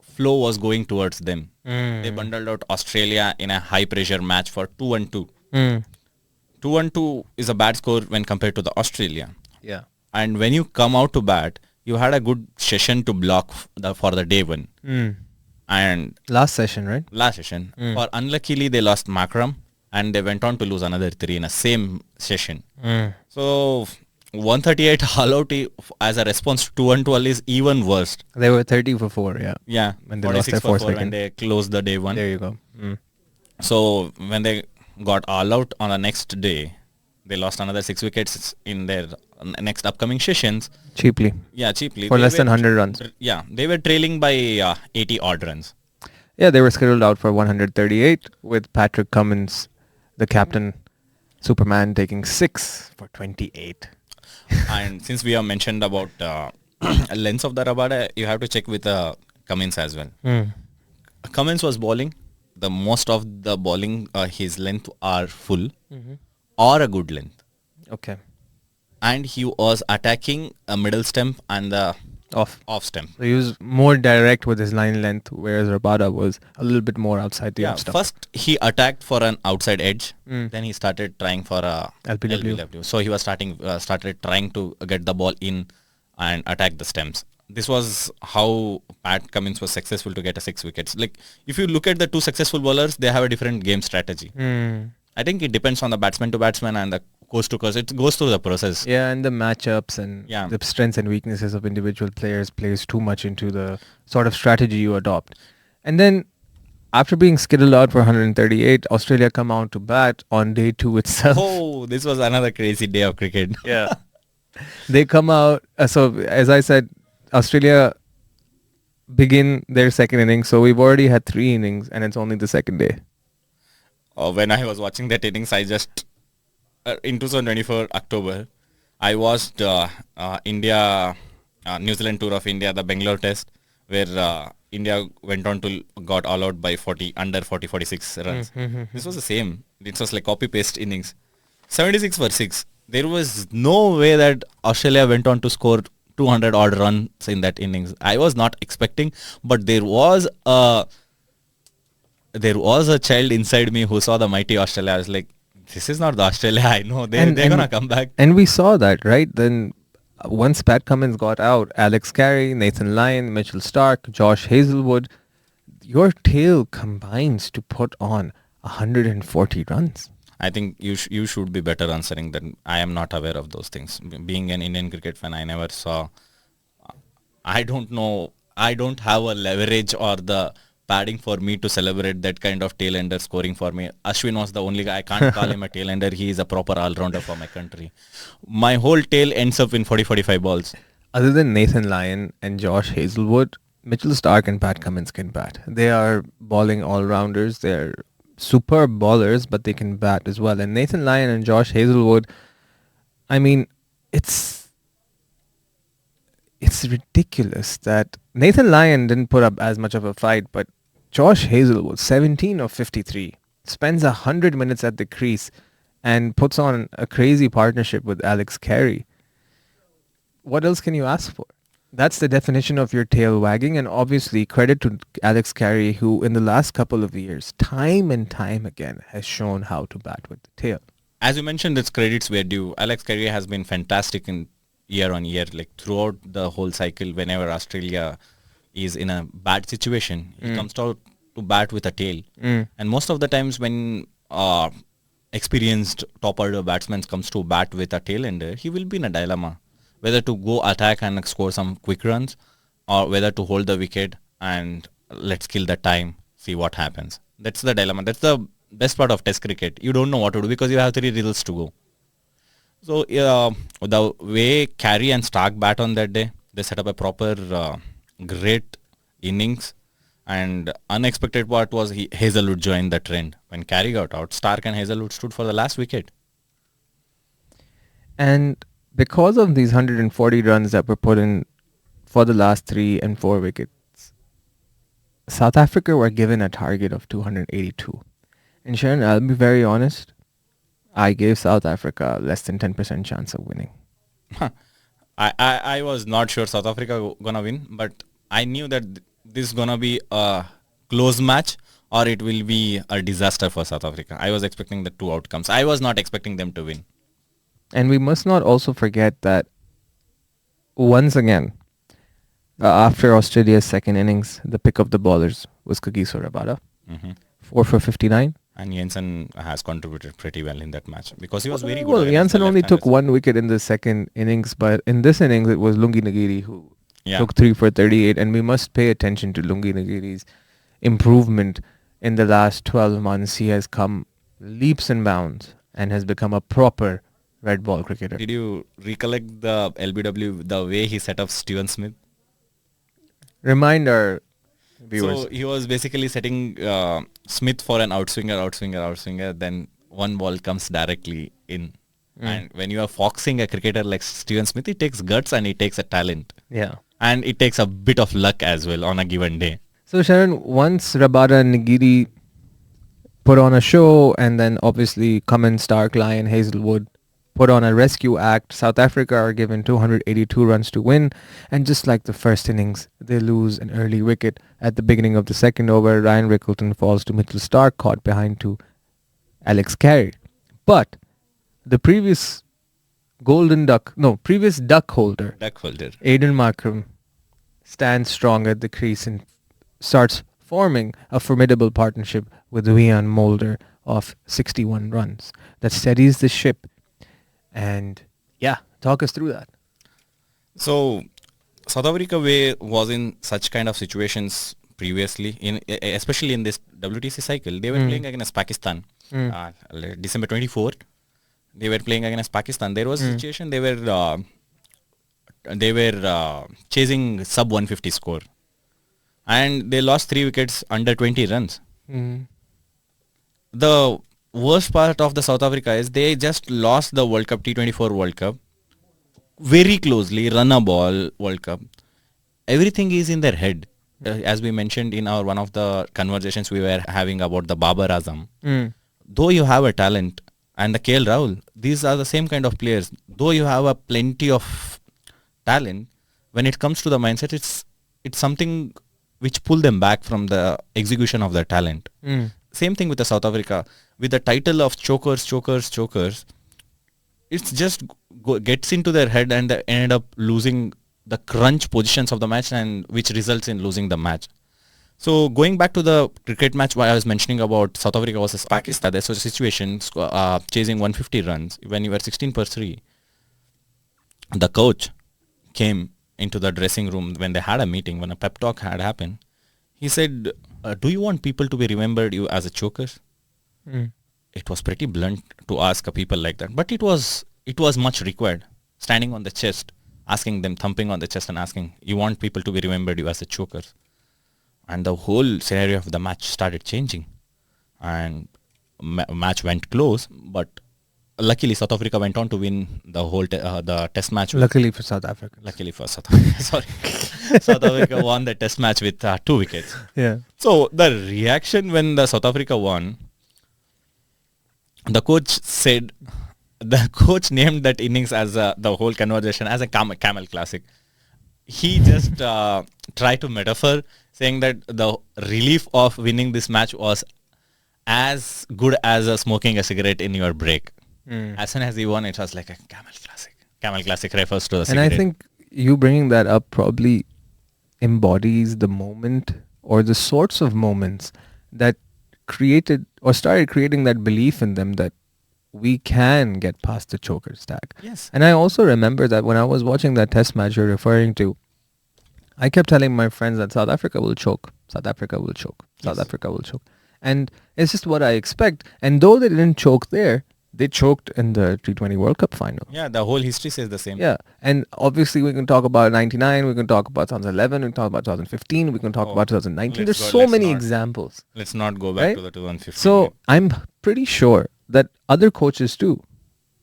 flow was going towards them. They bundled out Australia in a high pressure match for 2-2. 2-2 is a bad score when compared to the Australia. Yeah. And when you come out to bat, you had a good session to block for the day one. And Last session, right? last session, for unluckily they lost Markram and they went on to lose another 3 in a same session. So 138 all out as a response to 2-12 is even worse. They were 30 for 4, yeah. Yeah, When they lost 46 their for fourth 4 when wicket. they closed the day one. There you go. So when they got all out on the next day, they lost another 6 wickets in their next upcoming sessions. Cheaply. Yeah, cheaply. For They less than were 100 runs. Yeah, they were trailing by 80 odd runs. Yeah, they were scheduled out for 138 with Patrick Cummins, the captain, Superman, taking 6 for 28. And since we have mentioned about lengths of the Rabada, you have to check with Cummins as well. Cummins was bowling. The most of the bowling, his length are full or a good length. Okay. And he was attacking a middle stump and the Off. stump. So he was more direct with his line length, whereas Rabada was a little bit more outside the off stump. First he attacked for an outside edge. Then he started trying for a LPW. So he was started trying to get the ball in and attack the stems. This was how Pat Cummins was successful to get a 6 wickets. Like, if you look at the two successful bowlers, they have a different game strategy. I think it depends on the batsman to batsman and the coast to coast. It goes through the process. Yeah, and the matchups and Yeah. the strengths and weaknesses of individual players plays too much into the sort of strategy you adopt. And then after being skittled out for 138, Australia come out to bat on day 2 itself. Oh, this was another crazy day of cricket. Yeah. They come out. So as I said, Australia begin their second innings. So we've already had 3 innings and it's only the second day. When I was watching that innings, I just in 2024 October, I watched India New Zealand tour of India, the Bangalore Test, where India went on to got all out by 46 runs. This was the same. It was like copy paste innings. 76 for 6. There was no way that Australia went on to score 200 odd runs in that innings. I was not expecting, but there was a child inside me who saw the mighty Australia. I was like, this is not the Australia I know. They're gonna come back. And we saw that, right? Then once Pat Cummins got out, Alex Carey, Nathan Lyon, Mitchell Starc, Josh Hazelwood, your tail combines to put on 140 runs. I think you should be better answering that. I am not aware of those things. Being an Indian cricket fan, I never saw. I don't know. I don't have a leverage or the padding for me to celebrate that kind of tail-ender scoring for me. Ashwin was the only guy. I can't call him a tail-ender. He is a proper all-rounder for my country. My whole tail ends up in 40-45 balls. Other than Nathan Lyon and Josh Hazelwood, Mitchell Starc and Pat Cummins can bat. They are bowling all-rounders. They're superb bowlers, but they can bat as well. And Nathan Lyon and Josh Hazelwood, I mean, it's ridiculous that Nathan Lyon didn't put up as much of a fight, but Josh Hazelwood, 17 of 53, spends 100 minutes at the crease and puts on a crazy partnership with Alex Carey. What else can you ask for? That's the definition of your tail wagging, and obviously credit to Alex Carey, who in the last couple of years, time and time again, has shown how to bat with the tail. As you mentioned, its credits were due. Alex Carey has been fantastic in year on year, like throughout the whole cycle. Whenever Australia is in a bad situation, he comes out to bat with a tail. And most of the times when experienced top order batsman comes to bat with a tail ender, he will be in a dilemma whether to go attack and score some quick runs or whether to hold the wicket and let's kill the time, see what happens. That's the dilemma. That's the best part of test cricket. You don't know what to do because you have 3 results to go. So the way Carey and Starc bat on that day, they set up a proper great innings, and unexpected part was Hazelwood joined the trend. When Carey got out, Starc and Hazelwood stood for the last wicket. And because of these 140 runs that were put in for the last 3 and 4 wickets, South Africa were given a target of 282. And Sharon, I'll be very honest, I gave South Africa less than 10% chance of winning. I was not sure South Africa gonna win, but I knew that this is gonna be a close match or it will be a disaster for South Africa. I was expecting the 2 outcomes. I was not expecting them to win. And we must not also forget that once again, after Australia's second innings, the pick of the bowlers was Kagiso Rabada, 4 for 59. And Jensen has contributed pretty well in that match because he was very good. Well, Jensen only took 1 wicket in the second innings, but in this innings it was Lungi Nagiri who took 3 for 38, and we must pay attention to Lungi Nagiri's improvement in the last 12 months. He has come leaps and bounds and has become a proper red ball cricketer. Did you recollect the LBW, the way he set up Steven Smith? Remind our viewers. So he was basically setting Smith for an outswinger. Then one ball comes directly in. And when you are foxing a cricketer like Steven Smith, it takes guts and it takes a talent. Yeah. And it takes a bit of luck as well on a given day. So Sharon, once Rabada and Nagiri put on a show, and then obviously Cummins, Starc, Lyon, Hazelwood put on a rescue act, South Africa are given 282 runs to win, and just like the first innings, they lose an early wicket at the beginning of the second over. Ryan Rickleton falls to Mitchell Starc, caught behind to Alex Carey. But the previous previous duck holder, Duck holder. Aiden Markram, stands strong at the crease and starts forming a formidable partnership with Leon Mulder of 61 runs that steadies the ship. And yeah, talk us through that. So South Africa was in such kind of situations previously, especially in this WTC cycle. They were playing against Pakistan. December 24th, they were playing against Pakistan. There was a situation they were chasing sub 150 score, and they lost 3 wickets under 20 runs. The worst part of the South Africa is they just lost the World Cup, T24 World Cup, very closely, run a ball World Cup. Everything is in their head. As we mentioned in our one of the conversations we were having about the Babar Azam, though you have a talent, and the KL Rahul, these are the same kind of players. Though you have a plenty of talent, when it comes to the mindset, it's something which pull them back from the execution of their talent. Same thing with the South Africa. With the title of chokers, it's just gets into their head and they end up losing the crunch positions of the match, and which results in losing the match. So going back to the cricket match, where I was mentioning about South Africa versus Pakistan, there was a situation chasing 150 runs when you were 16 per 3. The coach came into the dressing room when they had a meeting, when a pep talk had happened. He said, do you want people to be remembered you as a choker? It was pretty blunt to ask a people like that, but it was much required. Standing on the chest, asking them, thumping on the chest and asking, you want people to be remembered you as a choker? And the whole scenario of the match started changing, and match went close. But luckily, South Africa went on to win the whole the test match. Luckily for South Africa. Luckily for South Africa. Sorry, South Africa won the test match with 2 wickets. Yeah. So the reaction when the South Africa won, the coach named that innings as the whole conversation as a camel classic. He just tried to metaphor, saying that the relief of winning this match was as good as smoking a cigarette in your break. As soon as he won, it was like a camel classic. Camel classic refers to the cigarette. And I think you bringing that up probably embodies the moment or the sorts of moments that created or started creating that belief in them that we can get past the choker stack. Yes. And I also remember that when I was watching that test match you're referring to, I kept telling my friends that South Africa will choke. South Africa will choke. South Africa will choke. And it's just what I expect. And though they didn't choke there, they choked in the T20 World Cup final. Yeah, the whole history says the same. Yeah. And obviously we can talk about 99, we can talk about 2011, we can talk about 2015, we can talk about 2019. There's so many examples. Let's not go back to the 2015. So I'm pretty sure that other coaches too,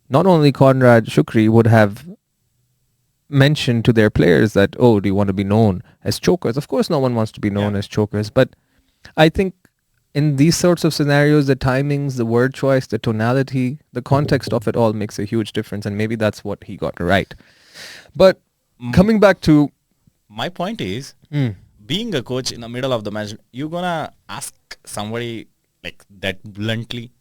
not only Conrad Shukri, would have mentioned to their players that, oh, do you want to be known as chokers? Of course no one wants to be known as chokers, but I think in these sorts of scenarios, the timings, the word choice, the tonality, the context of it all makes a huge difference, and maybe that's what he got right. But coming back to... My point is, being a coach in the middle of the match, you're going to ask somebody like that bluntly.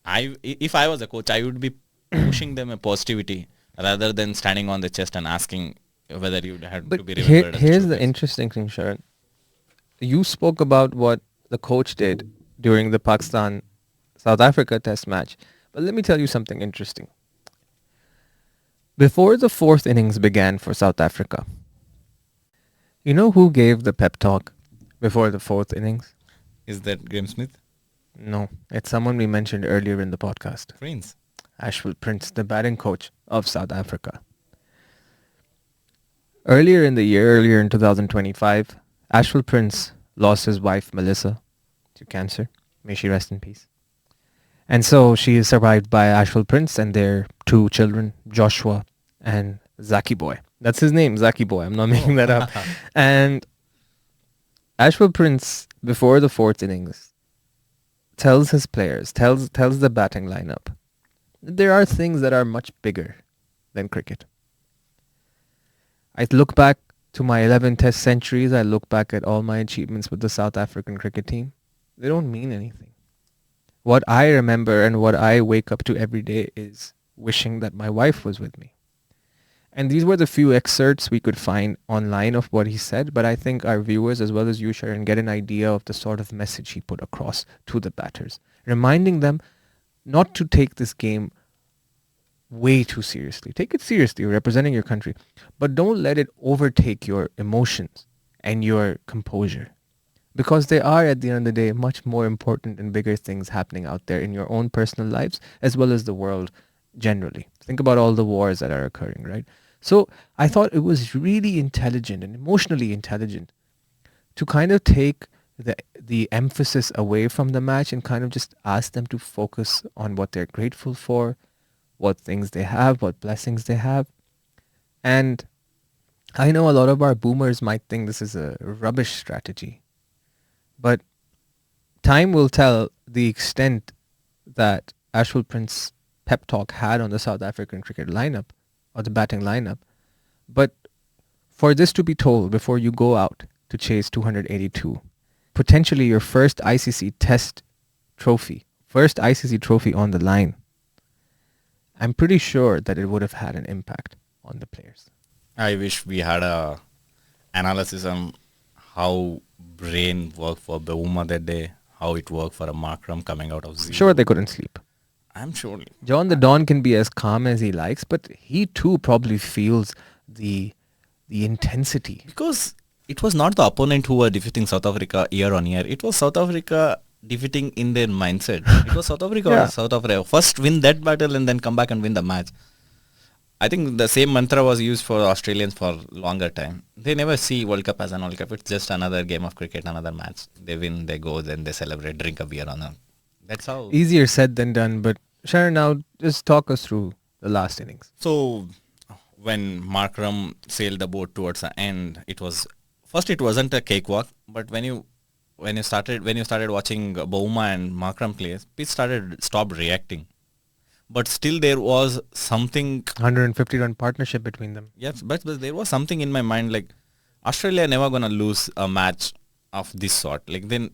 If I was a coach, I would be pushing them a positivity rather than standing on the chest and asking whether you had to be remembered. Here's the interesting thing, Sharon. You spoke about what the coach did during the Pakistan-South Africa test match. But let me tell you something interesting. Before the 4th innings began for South Africa, you know who gave the pep talk before the 4th innings? Is that Graeme Smith? No, it's someone we mentioned earlier in the podcast. Prince. Ashwell Prince, the batting coach of South Africa. Earlier in the year, earlier in 2025, Ashwell Prince lost his wife, Melissa, to cancer. May she rest in peace. And so she is survived by Ashwell Prince and their 2 children, Joshua and Zaki Boy. That's his name, Zaki Boy. I'm not making that up. And Ashwell Prince, before the 4th innings, tells his players, tells the batting lineup, that there are things that are much bigger than cricket. I look back to my 11 test centuries. I look back at all my achievements with the South African cricket team. They don't mean anything. What I remember and what I wake up to every day is wishing that my wife was with me. And these were the few excerpts we could find online of what he said, but I think our viewers, as well as you, Sharon, get an idea of the sort of message he put across to the batters, reminding them not to take this game way too seriously. Take it seriously, you're representing your country, but don't let it overtake your emotions and your composure. Because they are, at the end of the day, much more important and bigger things happening out there in your own personal lives, as well as the world generally. Think about all the wars that are occurring, right? So I thought it was really intelligent and emotionally intelligent to kind of take the emphasis away from the match and kind of just ask them to focus on what they're grateful for, what things they have, what blessings they have. And I know a lot of our boomers might think this is a rubbish strategy, but time will tell the extent that Ashwell Prince's pep talk had on the South African cricket lineup, or the batting lineup. But for this to be told before you go out to chase 282, potentially your first ICC test trophy, first ICC trophy on the line, I'm pretty sure that it would have had an impact on the players. I wish we had a analysis on how brain worked for Bavuma that day, how it worked for a Markram coming out of zero. Sure, they couldn't sleep. I'm sure. John the Don can be as calm as he likes, but he too probably feels the intensity. Because it was not the opponent who were defeating South Africa year on year. It was South Africa defeating in their mindset. It was South Africa Yeah. or South Africa. First win that battle and then come back and win the match. I think the same mantra was used for Australians for longer time. They never see World Cup as an World Cup. It's just another game of cricket, another match. They win, they go, then they celebrate, drink a beer on them. That's how. Easier said than done, but Sharon, now just talk us through the last innings. So when Markram sailed the boat towards the end, it wasn't a cakewalk, but when you started watching Bouma and Markram play, pitch stopped reacting. But still there was something 150 run partnership between them. Yes, but there was something in my mind like Australia never gonna lose a match of this sort. Like then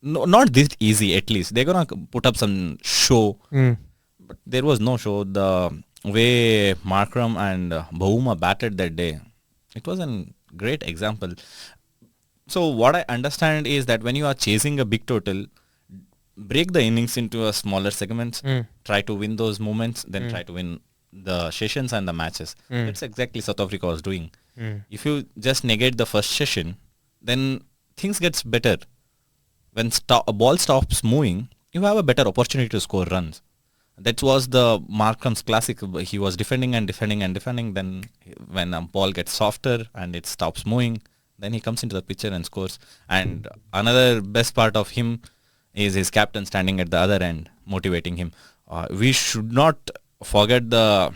not this easy at least. They're gonna put up some show. But there was no show. The way Markram and Bavuma batted that day, it was a great example. So what I understand is that when you are chasing a big total, break the innings into a smaller segments, try to win those moments, then try to win the sessions and the matches. That's exactly South Africa was doing. If you just negate the first session, then things gets better. When a ball stops moving, you have a better opportunity to score runs. That was the Markram's classic. He was defending and defending and defending. Then when a ball gets softer and it stops moving, then he comes into the picture and scores. And another best part of him is his captain standing at the other end, motivating him. We should not forget the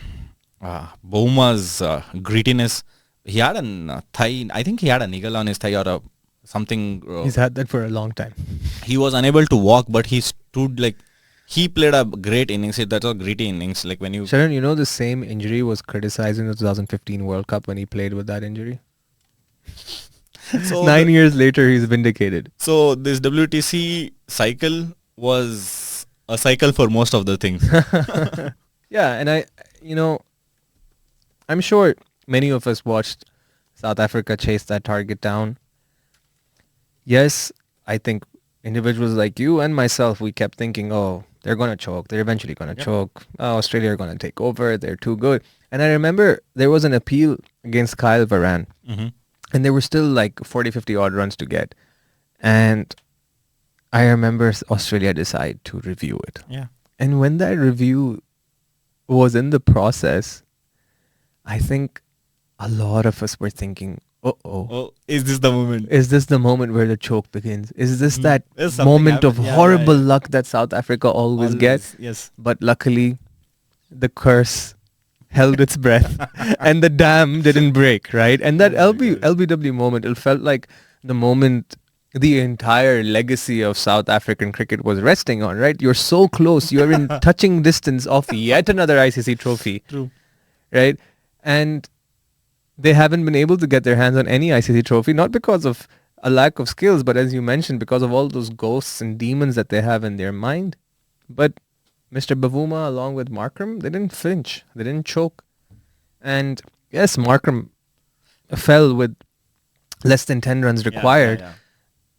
Bauma's grittiness. He had a thigh, I think he had a niggle on his thigh or something. He's had that for a long time. He was unable to walk, but he stood like, he played a great innings. That's a gritty innings. Like when you... Sharon, you know the same injury was criticized in the 2015 World Cup when he played with that injury? So 9 years later, he's vindicated. So this WTC cycle was a cycle for most of the things. Yeah, and I'm sure many of us watched South Africa chase that target down. Yes, I think individuals like you and myself, we kept thinking, oh, they're going to choke. They're eventually going to choke. Oh, Australia are going to take over. They're too good. And I remember there was an appeal against Kyle Varan. And there were still like 40, 50 odd runs to get. And I remember Australia decided to review it. Yeah. And when that review was in the process, I think a lot of us were thinking, oh, is this the moment? Is this the moment where the choke begins? Is this that Something moment of happened. horrible luck that South Africa always gets? Yes. But luckily, the curse held its breath and the dam didn't break, right? And that LBW moment, it felt like the moment the entire legacy of South African cricket was resting on, right? You're so close. You're in touching distance of yet another ICC trophy. True. Right? And they haven't been able to get their hands on any ICC trophy, not because of a lack of skills, but as you mentioned, because of all those ghosts and demons that they have in their mind. But Mr. Bavuma, along with Markram, they didn't flinch. They didn't choke. And Yes, Markham fell with less than 10 runs Yeah, yeah, required, yeah.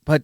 but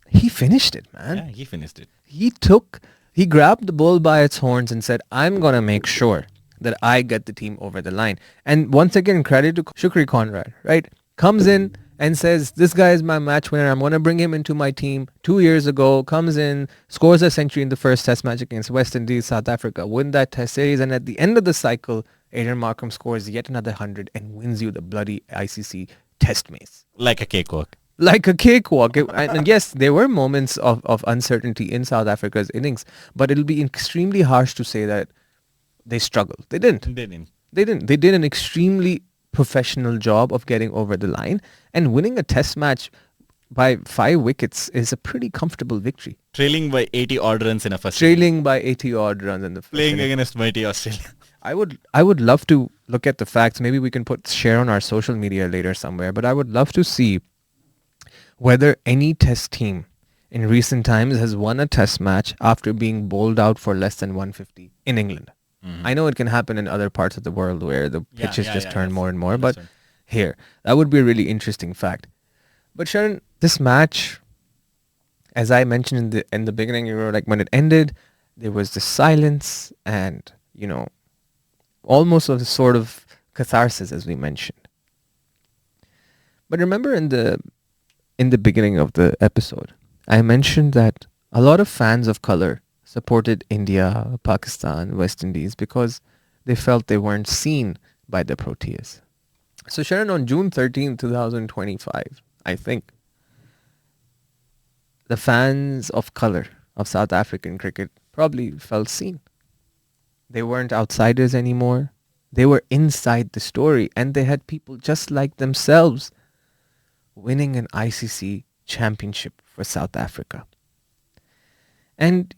he finished it, man. Yeah, he finished it. He grabbed the bull by its horns and said, I'm going to make sure that I get the team over the line. And once again, credit to Shukri Conrad, right? Comes in and says, this guy is my match winner. I'm going to bring him into my team. 2 years ago, comes in, scores a century in the first test match against West Indies, South Africa, win that test series. And at the end of the cycle, Adrian Markham scores yet another 100 and wins you the bloody ICC test mace. Like a cakewalk. Like a cakewalk. And yes, there were moments of uncertainty in South Africa's innings, but it'll be extremely harsh to say that they struggled. They didn't. They didn't. They didn't. They did an extremely professional job of getting over the line, and winning a test match by 5 wickets is a pretty comfortable victory. Trailing by 80 odd runs in a first Trailing by 80 odd runs in the first Playing innings. against mighty Australia. I would love to look at the facts. Maybe we can share on our social media later somewhere, but I would love to see whether any test team in recent times has won a test match after being bowled out for less than 150 in England. Mhm. I know it can happen in other parts of the world where the pitches just turn yes. more and more, but Understood. here, that would be a really interesting fact. But Sharon, this match, as I mentioned in the beginning, you were like, when it ended, there was this silence and, almost a sort of catharsis, as we mentioned. But remember in the beginning of the episode, I mentioned that a lot of fans of color supported India, Pakistan, West Indies because they felt they weren't seen by the Proteas. So Sharon, on June 13, 2025, I think, the fans of color of South African cricket probably felt seen. They weren't outsiders anymore. They were inside the story, and they had people just like themselves winning an ICC championship for South Africa. And,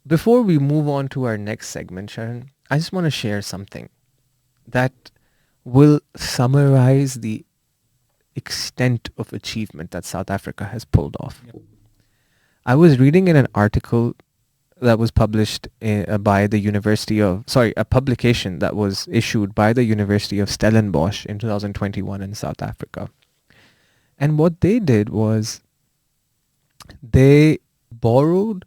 before we move on to our next segment, Sharon, I just want to share something that will summarize the extent of achievement that South Africa has pulled off. Yep. I was reading in an article that was published by a publication that was issued by the University of Stellenbosch in 2021 in South Africa. And what they did was they borrowed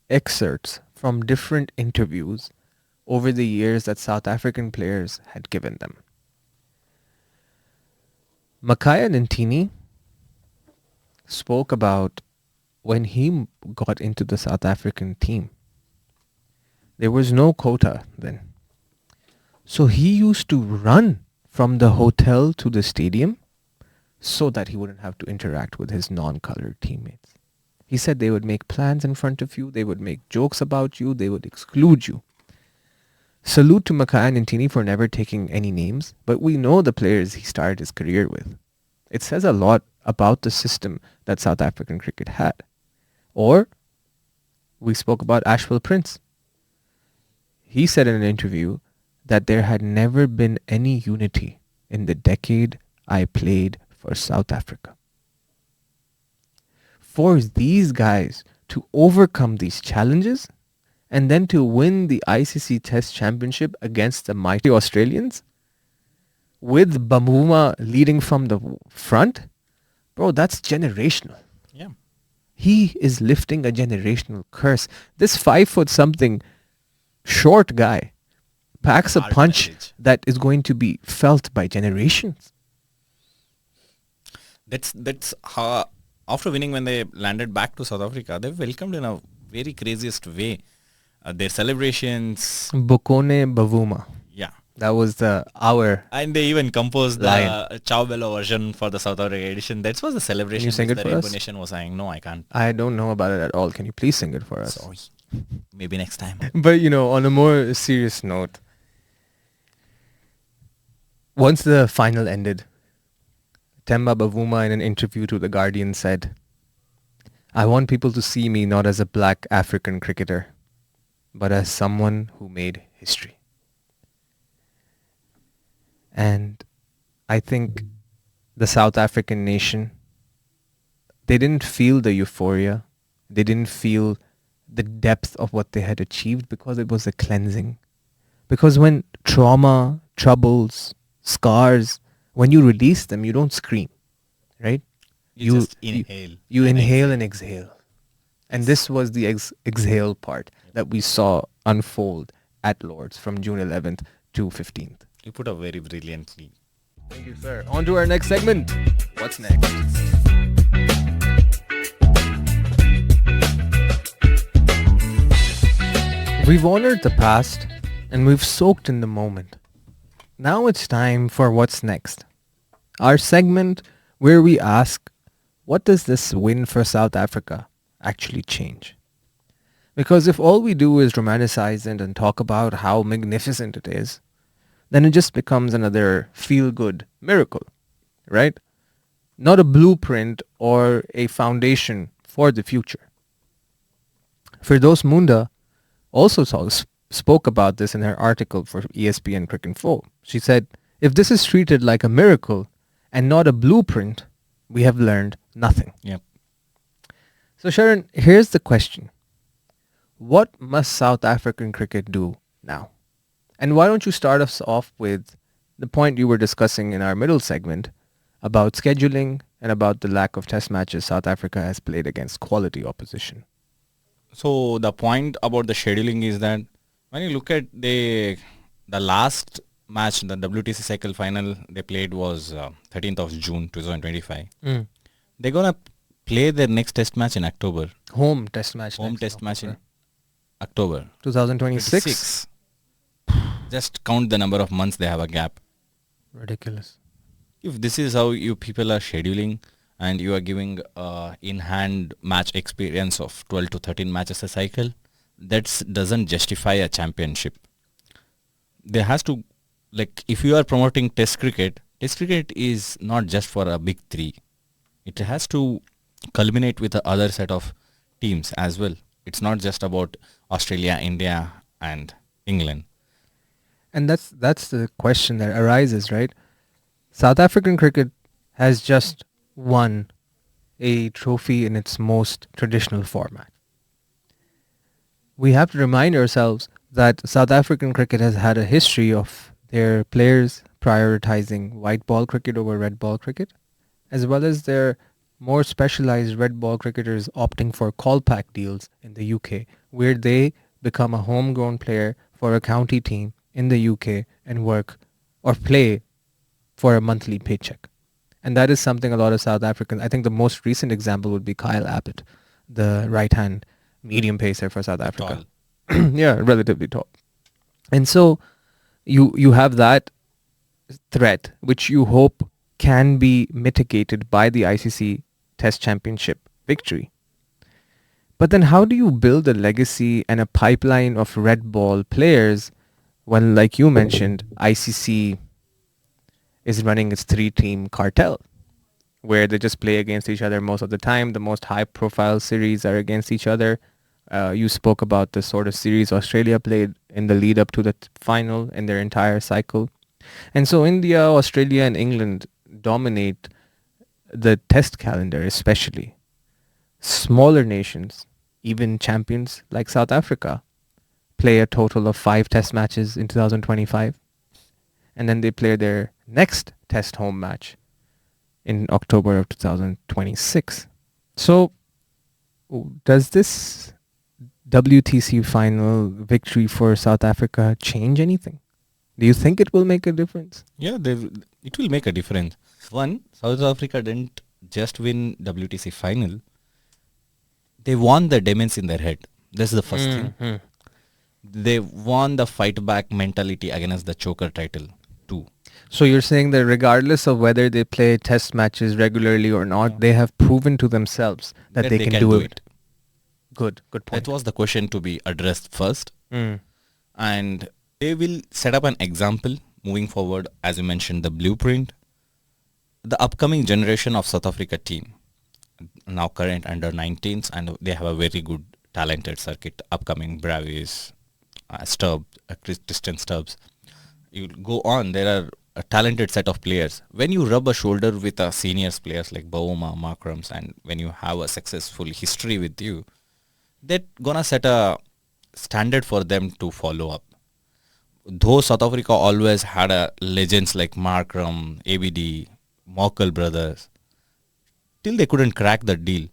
excerpts from different interviews over the years that South African players had given them. Makaya Nintini spoke about when he got into the South African team. There was no quota then. So he used to run from the hotel to the stadium so that he wouldn't have to interact with his non-colored teammates. He said they would make plans in front of you, they would make jokes about you, they would exclude you. Salute to Makaya Nintini for never taking any names, but we know the players he started his career with. It says a lot about the system that South African cricket had. Or, we spoke about Ashwell Prince. He said in an interview that there had never been any unity in the decade I played for South Africa. For these guys to overcome these challenges and then to win the ICC Test Championship against the mighty Australians with Bamuma leading from the front, bro, that's generational. Yeah. He is lifting a generational curse. This 5-foot-something short guy packs a Hard punch message. that is going to be felt by generations. That's how after winning, when they landed back to South Africa, they welcomed in a very craziest way. Their celebrations, Bokone Bavuma. yeah. That was our... And they even composed Lion. the Chow Bello version for the South Africa edition. That was the celebration. Can you sing which it the for Rainbow us? Nation was saying, no, I can't. I don't know about it at all. Can you please sing it for us? Sorry. Maybe next time. But, on a more serious note, once the final ended, Temba Bavuma in an interview to The Guardian said, I want people to see me not as a black African cricketer, but as someone who made history. And I think the South African nation, they didn't feel the euphoria. They didn't feel the depth of what they had achieved because it was a cleansing. Because when trauma, troubles, scars, when you release them, you don't scream, right? You just inhale. You and inhale exhale. and exhale. And this was the exhale part that we saw unfold at Lords from June 11th to 15th. You put up very brilliantly. Thank you, sir. On to our next segment. What's next? We've honored the past and we've soaked in the moment. Now it's time for What's Next, our segment where we ask, what does this win for South Africa actually change? Because if all we do is romanticize it and talk about how magnificent it is, then it just becomes another feel-good miracle, right? Not a blueprint or a foundation for the future. Firdaus Munda also spoke about this in her article for ESPN Cricinfo. She said, if this is treated like a miracle and not a blueprint, we have learned nothing. Yep. So Sharon, here's the question. What must South African cricket do now? And why don't you start us off with the point you were discussing in our middle segment about scheduling and about the lack of test matches South Africa has played against quality opposition. So the point about the scheduling is that when you look at the last match, the WTC cycle final they played was 13th of June 2025. They're gonna play their next test match in October. Home test match. Home test match in October 2026. 26. Just count the number of months they have a gap. Ridiculous. If this is how you people are scheduling and you are giving in-hand match experience of 12 to 13 matches a cycle, that doesn't justify a championship. There has to, like, if you are promoting test cricket is not just for a big three. It has to culminate with the other set of teams as well. It's not just about Australia, India and England. And that's the question that arises, right? South African cricket has just won a trophy in its most traditional format. We have to remind ourselves that South African cricket has had a history of their players prioritizing white ball cricket over red ball cricket, as well as their more specialized red ball cricketers opting for call pack deals in the UK, where they become a homegrown player for a county team in the UK and work or play for a monthly paycheck. And that is something a lot of South Africans, I think the most recent example would be Kyle Abbott, the right-hand medium pacer for South Africa. Yeah, relatively tall. And so you have that threat, which you hope can be mitigated by the ICC Test Championship victory. But then how do you build a legacy and a pipeline of red ball players when, like you mentioned, ICC is running its 3-team cartel, where they just play against each other most of the time. The most high-profile series are against each other. You spoke about the sort of series Australia played in the lead up to the final in their entire cycle. And so India, Australia, and England dominate the test calendar, especially. Smaller nations, even champions like South Africa, play a total of 5 test matches in 2025. And then they play their next test home match in October of 2026. So does this WTC final victory for South Africa change anything? Do you think it will make a difference? Yeah, it will make a difference. One, South Africa didn't just win WTC final. They won the demons in their head. That's the first thing. They won the fight back mentality against the choker title too. So you're saying that regardless of whether they play test matches regularly or not, they have proven to themselves that they can do it. Good point. That was the question to be addressed first. And they will set up an example moving forward, as you mentioned, the blueprint. The upcoming generation of South Africa team, now current under 19s, and they have a very good talented circuit upcoming. Bravies, Stubbs, Christian Stubbs. You go on, there are a talented set of players. When you rub a shoulder with a seniors players like Bauma, Markrams, and when you have a successful history with you, that gonna set a standard for them to follow up. though South Africa always had a legends like Markram, ABD, Mokel brothers, till they couldn't crack the deal.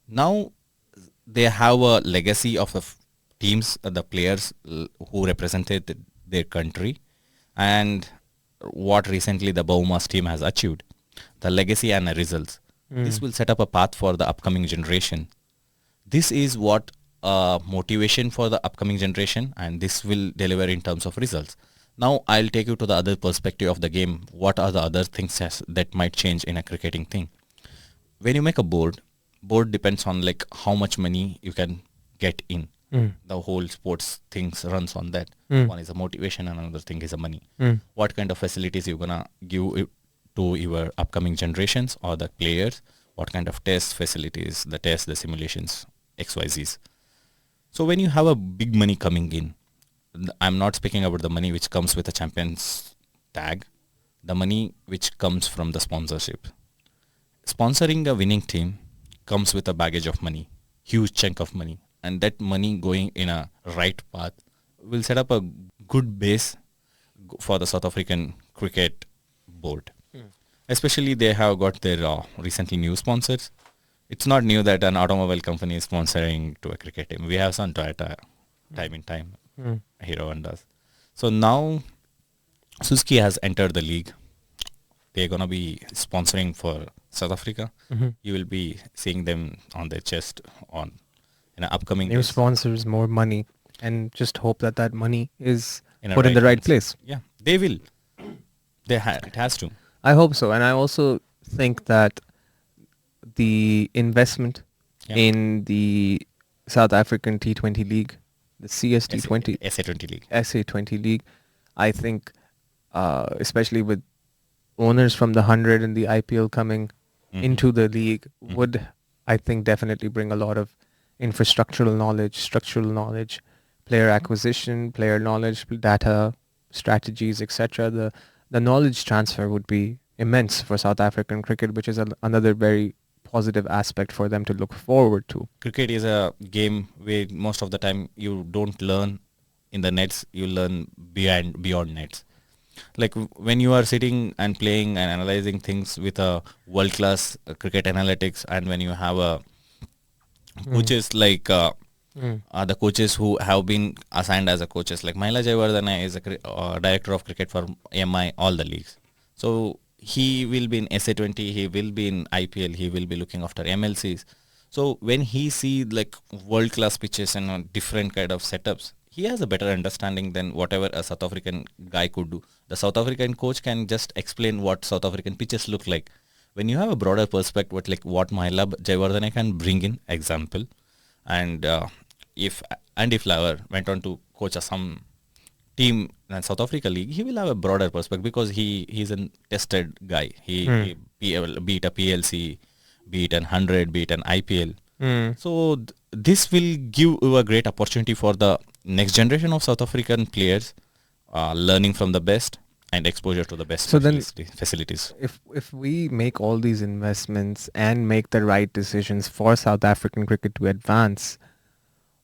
Now they have a legacy of the teams, the players who represented their country, and what recently the Baumas team has achieved, the legacy and the results. This will set up a path for the upcoming generation. This is what motivation for the upcoming generation, and this will deliver in terms of results. Now I'll take you to the other perspective of the game. What are the other things that might change in a cricketing thing? When you make a board depends on like how much money you can get in. The whole sports things runs on that. One is a motivation and another thing is a money. What kind of facilities you're gonna give to your upcoming generations or the players? What kind of test facilities, the tests, the simulations, XYZs. So when you have a big money coming in, I'm not speaking about the money which comes with a champions tag, the money which comes from the sponsorship. Sponsoring a winning team comes with a baggage of money, huge chunk of money, and that money going in a right path will set up a good base for the South African cricket board. Especially they have got their recently new sponsors. It's not new that an automobile company is sponsoring to a cricket team. We have some Toyota time in time, Hero Hondas. So now Suzuki has entered the league. They're gonna be sponsoring for South Africa. You will be seeing them on their chest on in an upcoming New days. sponsors, more money, and just hope that that money is In a put in the right hands. place. Yeah, they will. It has to. I hope so. And I also think that the investment Yeah. in the South African T20 League, the CST20, SA20 league. SA20 League, I think, especially with owners from the 100 and the IPL coming into the league, would, I think, definitely bring a lot of infrastructural knowledge, structural knowledge, player acquisition, player knowledge, data, strategies, etc. The knowledge transfer would be immense for South African cricket, which is another very positive aspect for them to look forward to. Cricket is a game where most of the time you don't learn in the nets, you learn beyond nets. Like when you are sitting and playing and analyzing things with a world class cricket analytics, and when you have a coaches like the coaches who have been assigned as a coaches, like Maila Jayawardene is a director of cricket for MI all the leagues. So he will be in SA20, he will be in IPL, he will be looking after MLCs. So when he see like world class pitches and different kind of setups, he has a better understanding than whatever a South African guy could do. The South African coach can just explain what South African pitches look like. When you have a broader perspective, what Maila Jayawardene can bring in example, and if Flower went on to coach some team in South Africa League, he will have a broader perspective because he's a tested guy. He beat a PLC, beat an 100, beat an IPL. So this will give you a great opportunity for the next generation of South African players, learning from the best and exposure to the best So then facilities. If we make all these investments and make the right decisions for South African cricket to advance,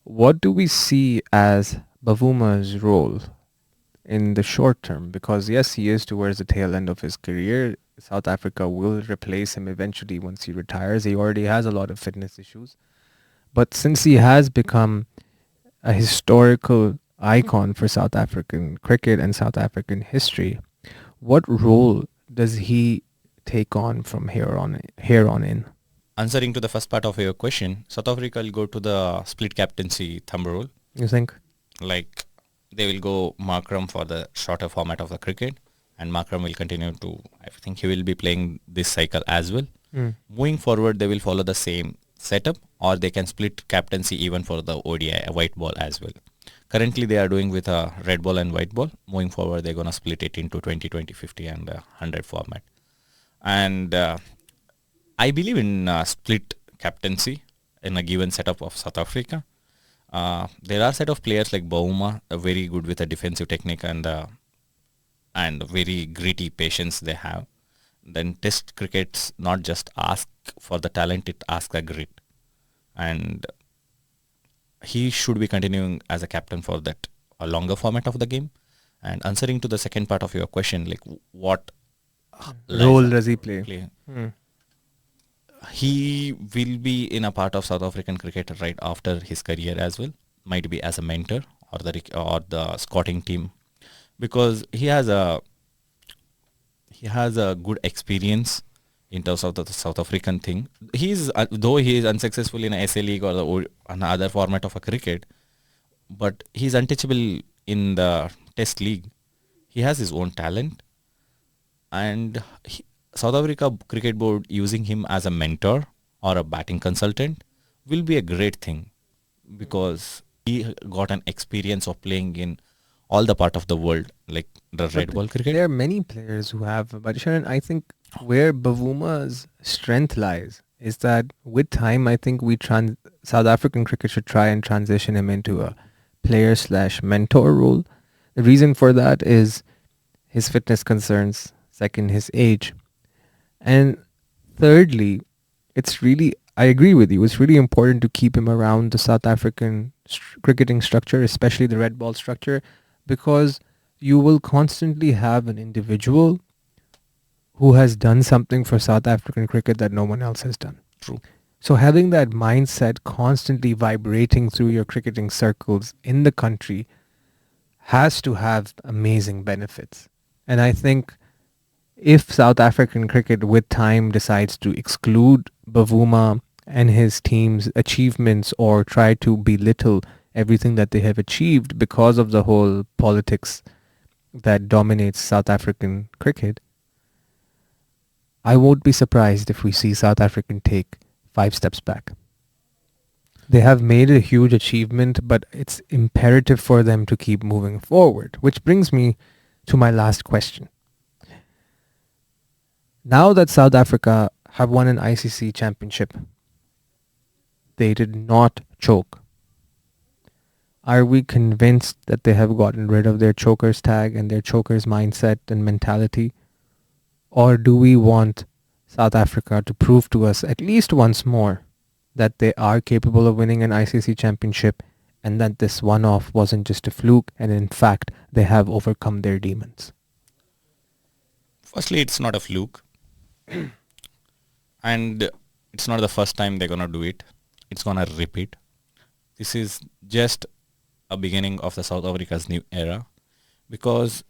what do we see as Bavuma's role in the short term? Because yes, he is towards the tail end of his career. South Africa will replace him eventually once he retires. He already has a lot of fitness issues. But since he has become a historical icon for South African cricket and South African history, what role does he take on from here on in? Answering to the first part of your question, South Africa will go to the split captaincy thumb rule. You think? Like they will go Markram for the shorter format of the cricket, and Markram will continue to, I think he will be playing this cycle as well. Moving forward, they will follow the same setup, or they can split captaincy even for the ODI white ball as well. Currently, they are doing with a red ball and white ball. Moving forward, they're going to split it into 20, 20, 50 and 100 format. And I believe in split captaincy in a given setup of South Africa. There are set of players like Bauma, very good with a defensive technique and very gritty patience they have. Then test crickets not just ask for the talent, it asks a grit. And he should be continuing as a captain for that a longer format of the game. And answering to the second part of your question, like what Role does he play? play, Mm. he will be in a part of South African cricket right after his career as well. Might be as a mentor or the scouting team, because he has a good experience in terms of the South African thing. He's though he is unsuccessful in a SA League or another format of a cricket, but he's untouchable in the Test League. He has his own talent, and South Africa Cricket Board using him as a mentor or a batting consultant will be a great thing, because he got an experience of playing in all the part of the world, like the But red ball cricket. there are many players who have, but Sharon, I think where Bavuma's strength lies is that with time, I think South African cricket should try and transition him into a player/mentor role. The reason for that is his fitness concerns, second, his age, and thirdly, I agree with you, it's really important to keep him around the South African cricketing structure, especially the red ball structure, because you will constantly have an individual who has done something for South African cricket that no one else has done. True. So having that mindset constantly vibrating through your cricketing circles in the country has to have amazing benefits. And I think if South African cricket with time decides to exclude Bavuma and his team's achievements or try to belittle everything that they have achieved because of the whole politics that dominates South African cricket, I won't be surprised if we see South African take 5 steps back. They have made a huge achievement, but it's imperative for them to keep moving forward, which brings me to my last question. Now that South Africa have won an ICC championship, they did not choke. Are we convinced that they have gotten rid of their chokers tag and their chokers mindset and mentality? Or do we want South Africa to prove to us at least once more that they are capable of winning an ICC championship and that this one-off wasn't just a fluke and in fact they have overcome their demons? Firstly, it's not a fluke. And it's not the first time they're going to do it. It's going to repeat. This is just a beginning of the South Africa's new era, because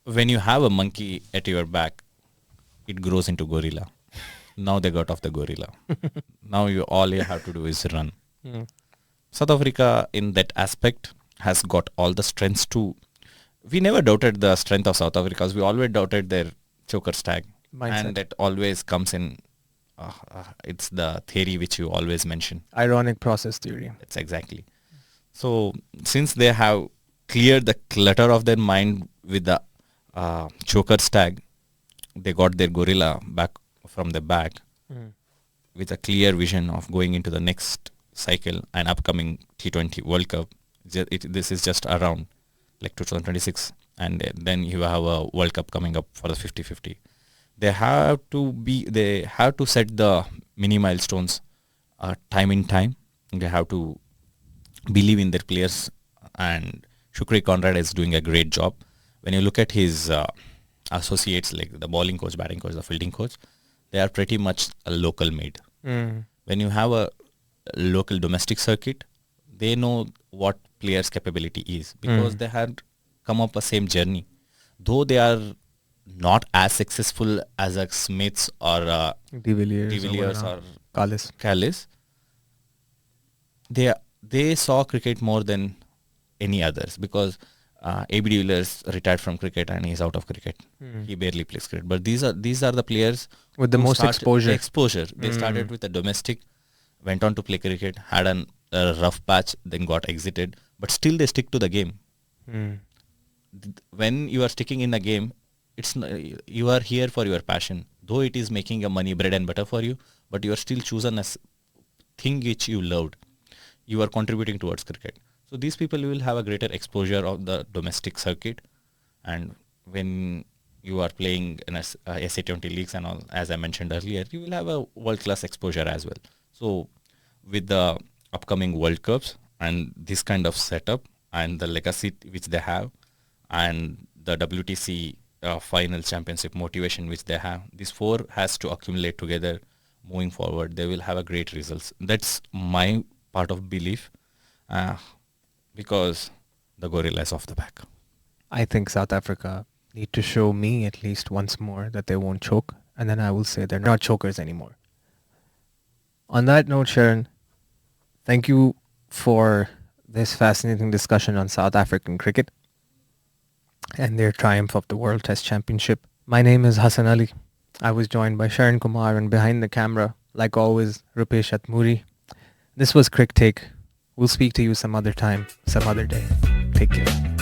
when you have a monkey at your back, it grows into gorilla. Now they got off the gorilla. Now all you have to do is run. South Africa in that aspect has got all the strengths too. We never doubted the strength of South Africa, because we always doubted their choker tag. Mindset. And that always comes in, it's the theory which you always mention. Ironic process theory. That's exactly. So since they have cleared the clutter of their mind with the choker tag, they got their gorilla back from the back with a clear vision of going into the next cycle and upcoming T20 World Cup. This is just around like 2026, and then you have a World Cup coming up for the 50-50. They have to set the mini milestones time in time. They have to believe in their players, and Shukri Conrad is doing a great job. When you look at his associates, like the bowling coach, batting coach, the fielding coach, they are pretty much a local made. When you have a local domestic circuit, they know what players' capability is, because they had come up a same journey. Though they are not as successful as a Smiths or De Villiers or Callis. They saw cricket more than any others, because AB de Villiers retired from cricket and he's out of cricket. He barely plays cricket. But these are the players with the who most exposure. They started with a domestic, went on to play cricket, had a rough patch, then got exited. But still they stick to the game. When you are sticking in a game, you are here for your passion. Though it is making your money bread and butter for you, but you are still chosen as thing which you loved. You are contributing towards cricket. So these people will have a greater exposure of the domestic circuit, and when you are playing in SA20 leagues and all, as I mentioned earlier, you will have a world-class exposure as well. So with the upcoming World Cups and this kind of setup, and the legacy which they have, and the WTC final championship motivation which they have. These four has to accumulate together. Moving forward, they will have a great results. That's my part of belief, uh, because the gorilla is off the back. I think South Africa need to show me at least once more that they won't choke, and then I will say they're not chokers anymore. On that note, Sharon, thank you for this fascinating discussion on South African cricket and their triumph of the World Test Championship. My name is Hassan Ali. I was joined by Sharon Kumar, and behind the camera, like always, Rupesh Atmuri. This was Cricktake. We'll speak to you some other time, some other day. Take care.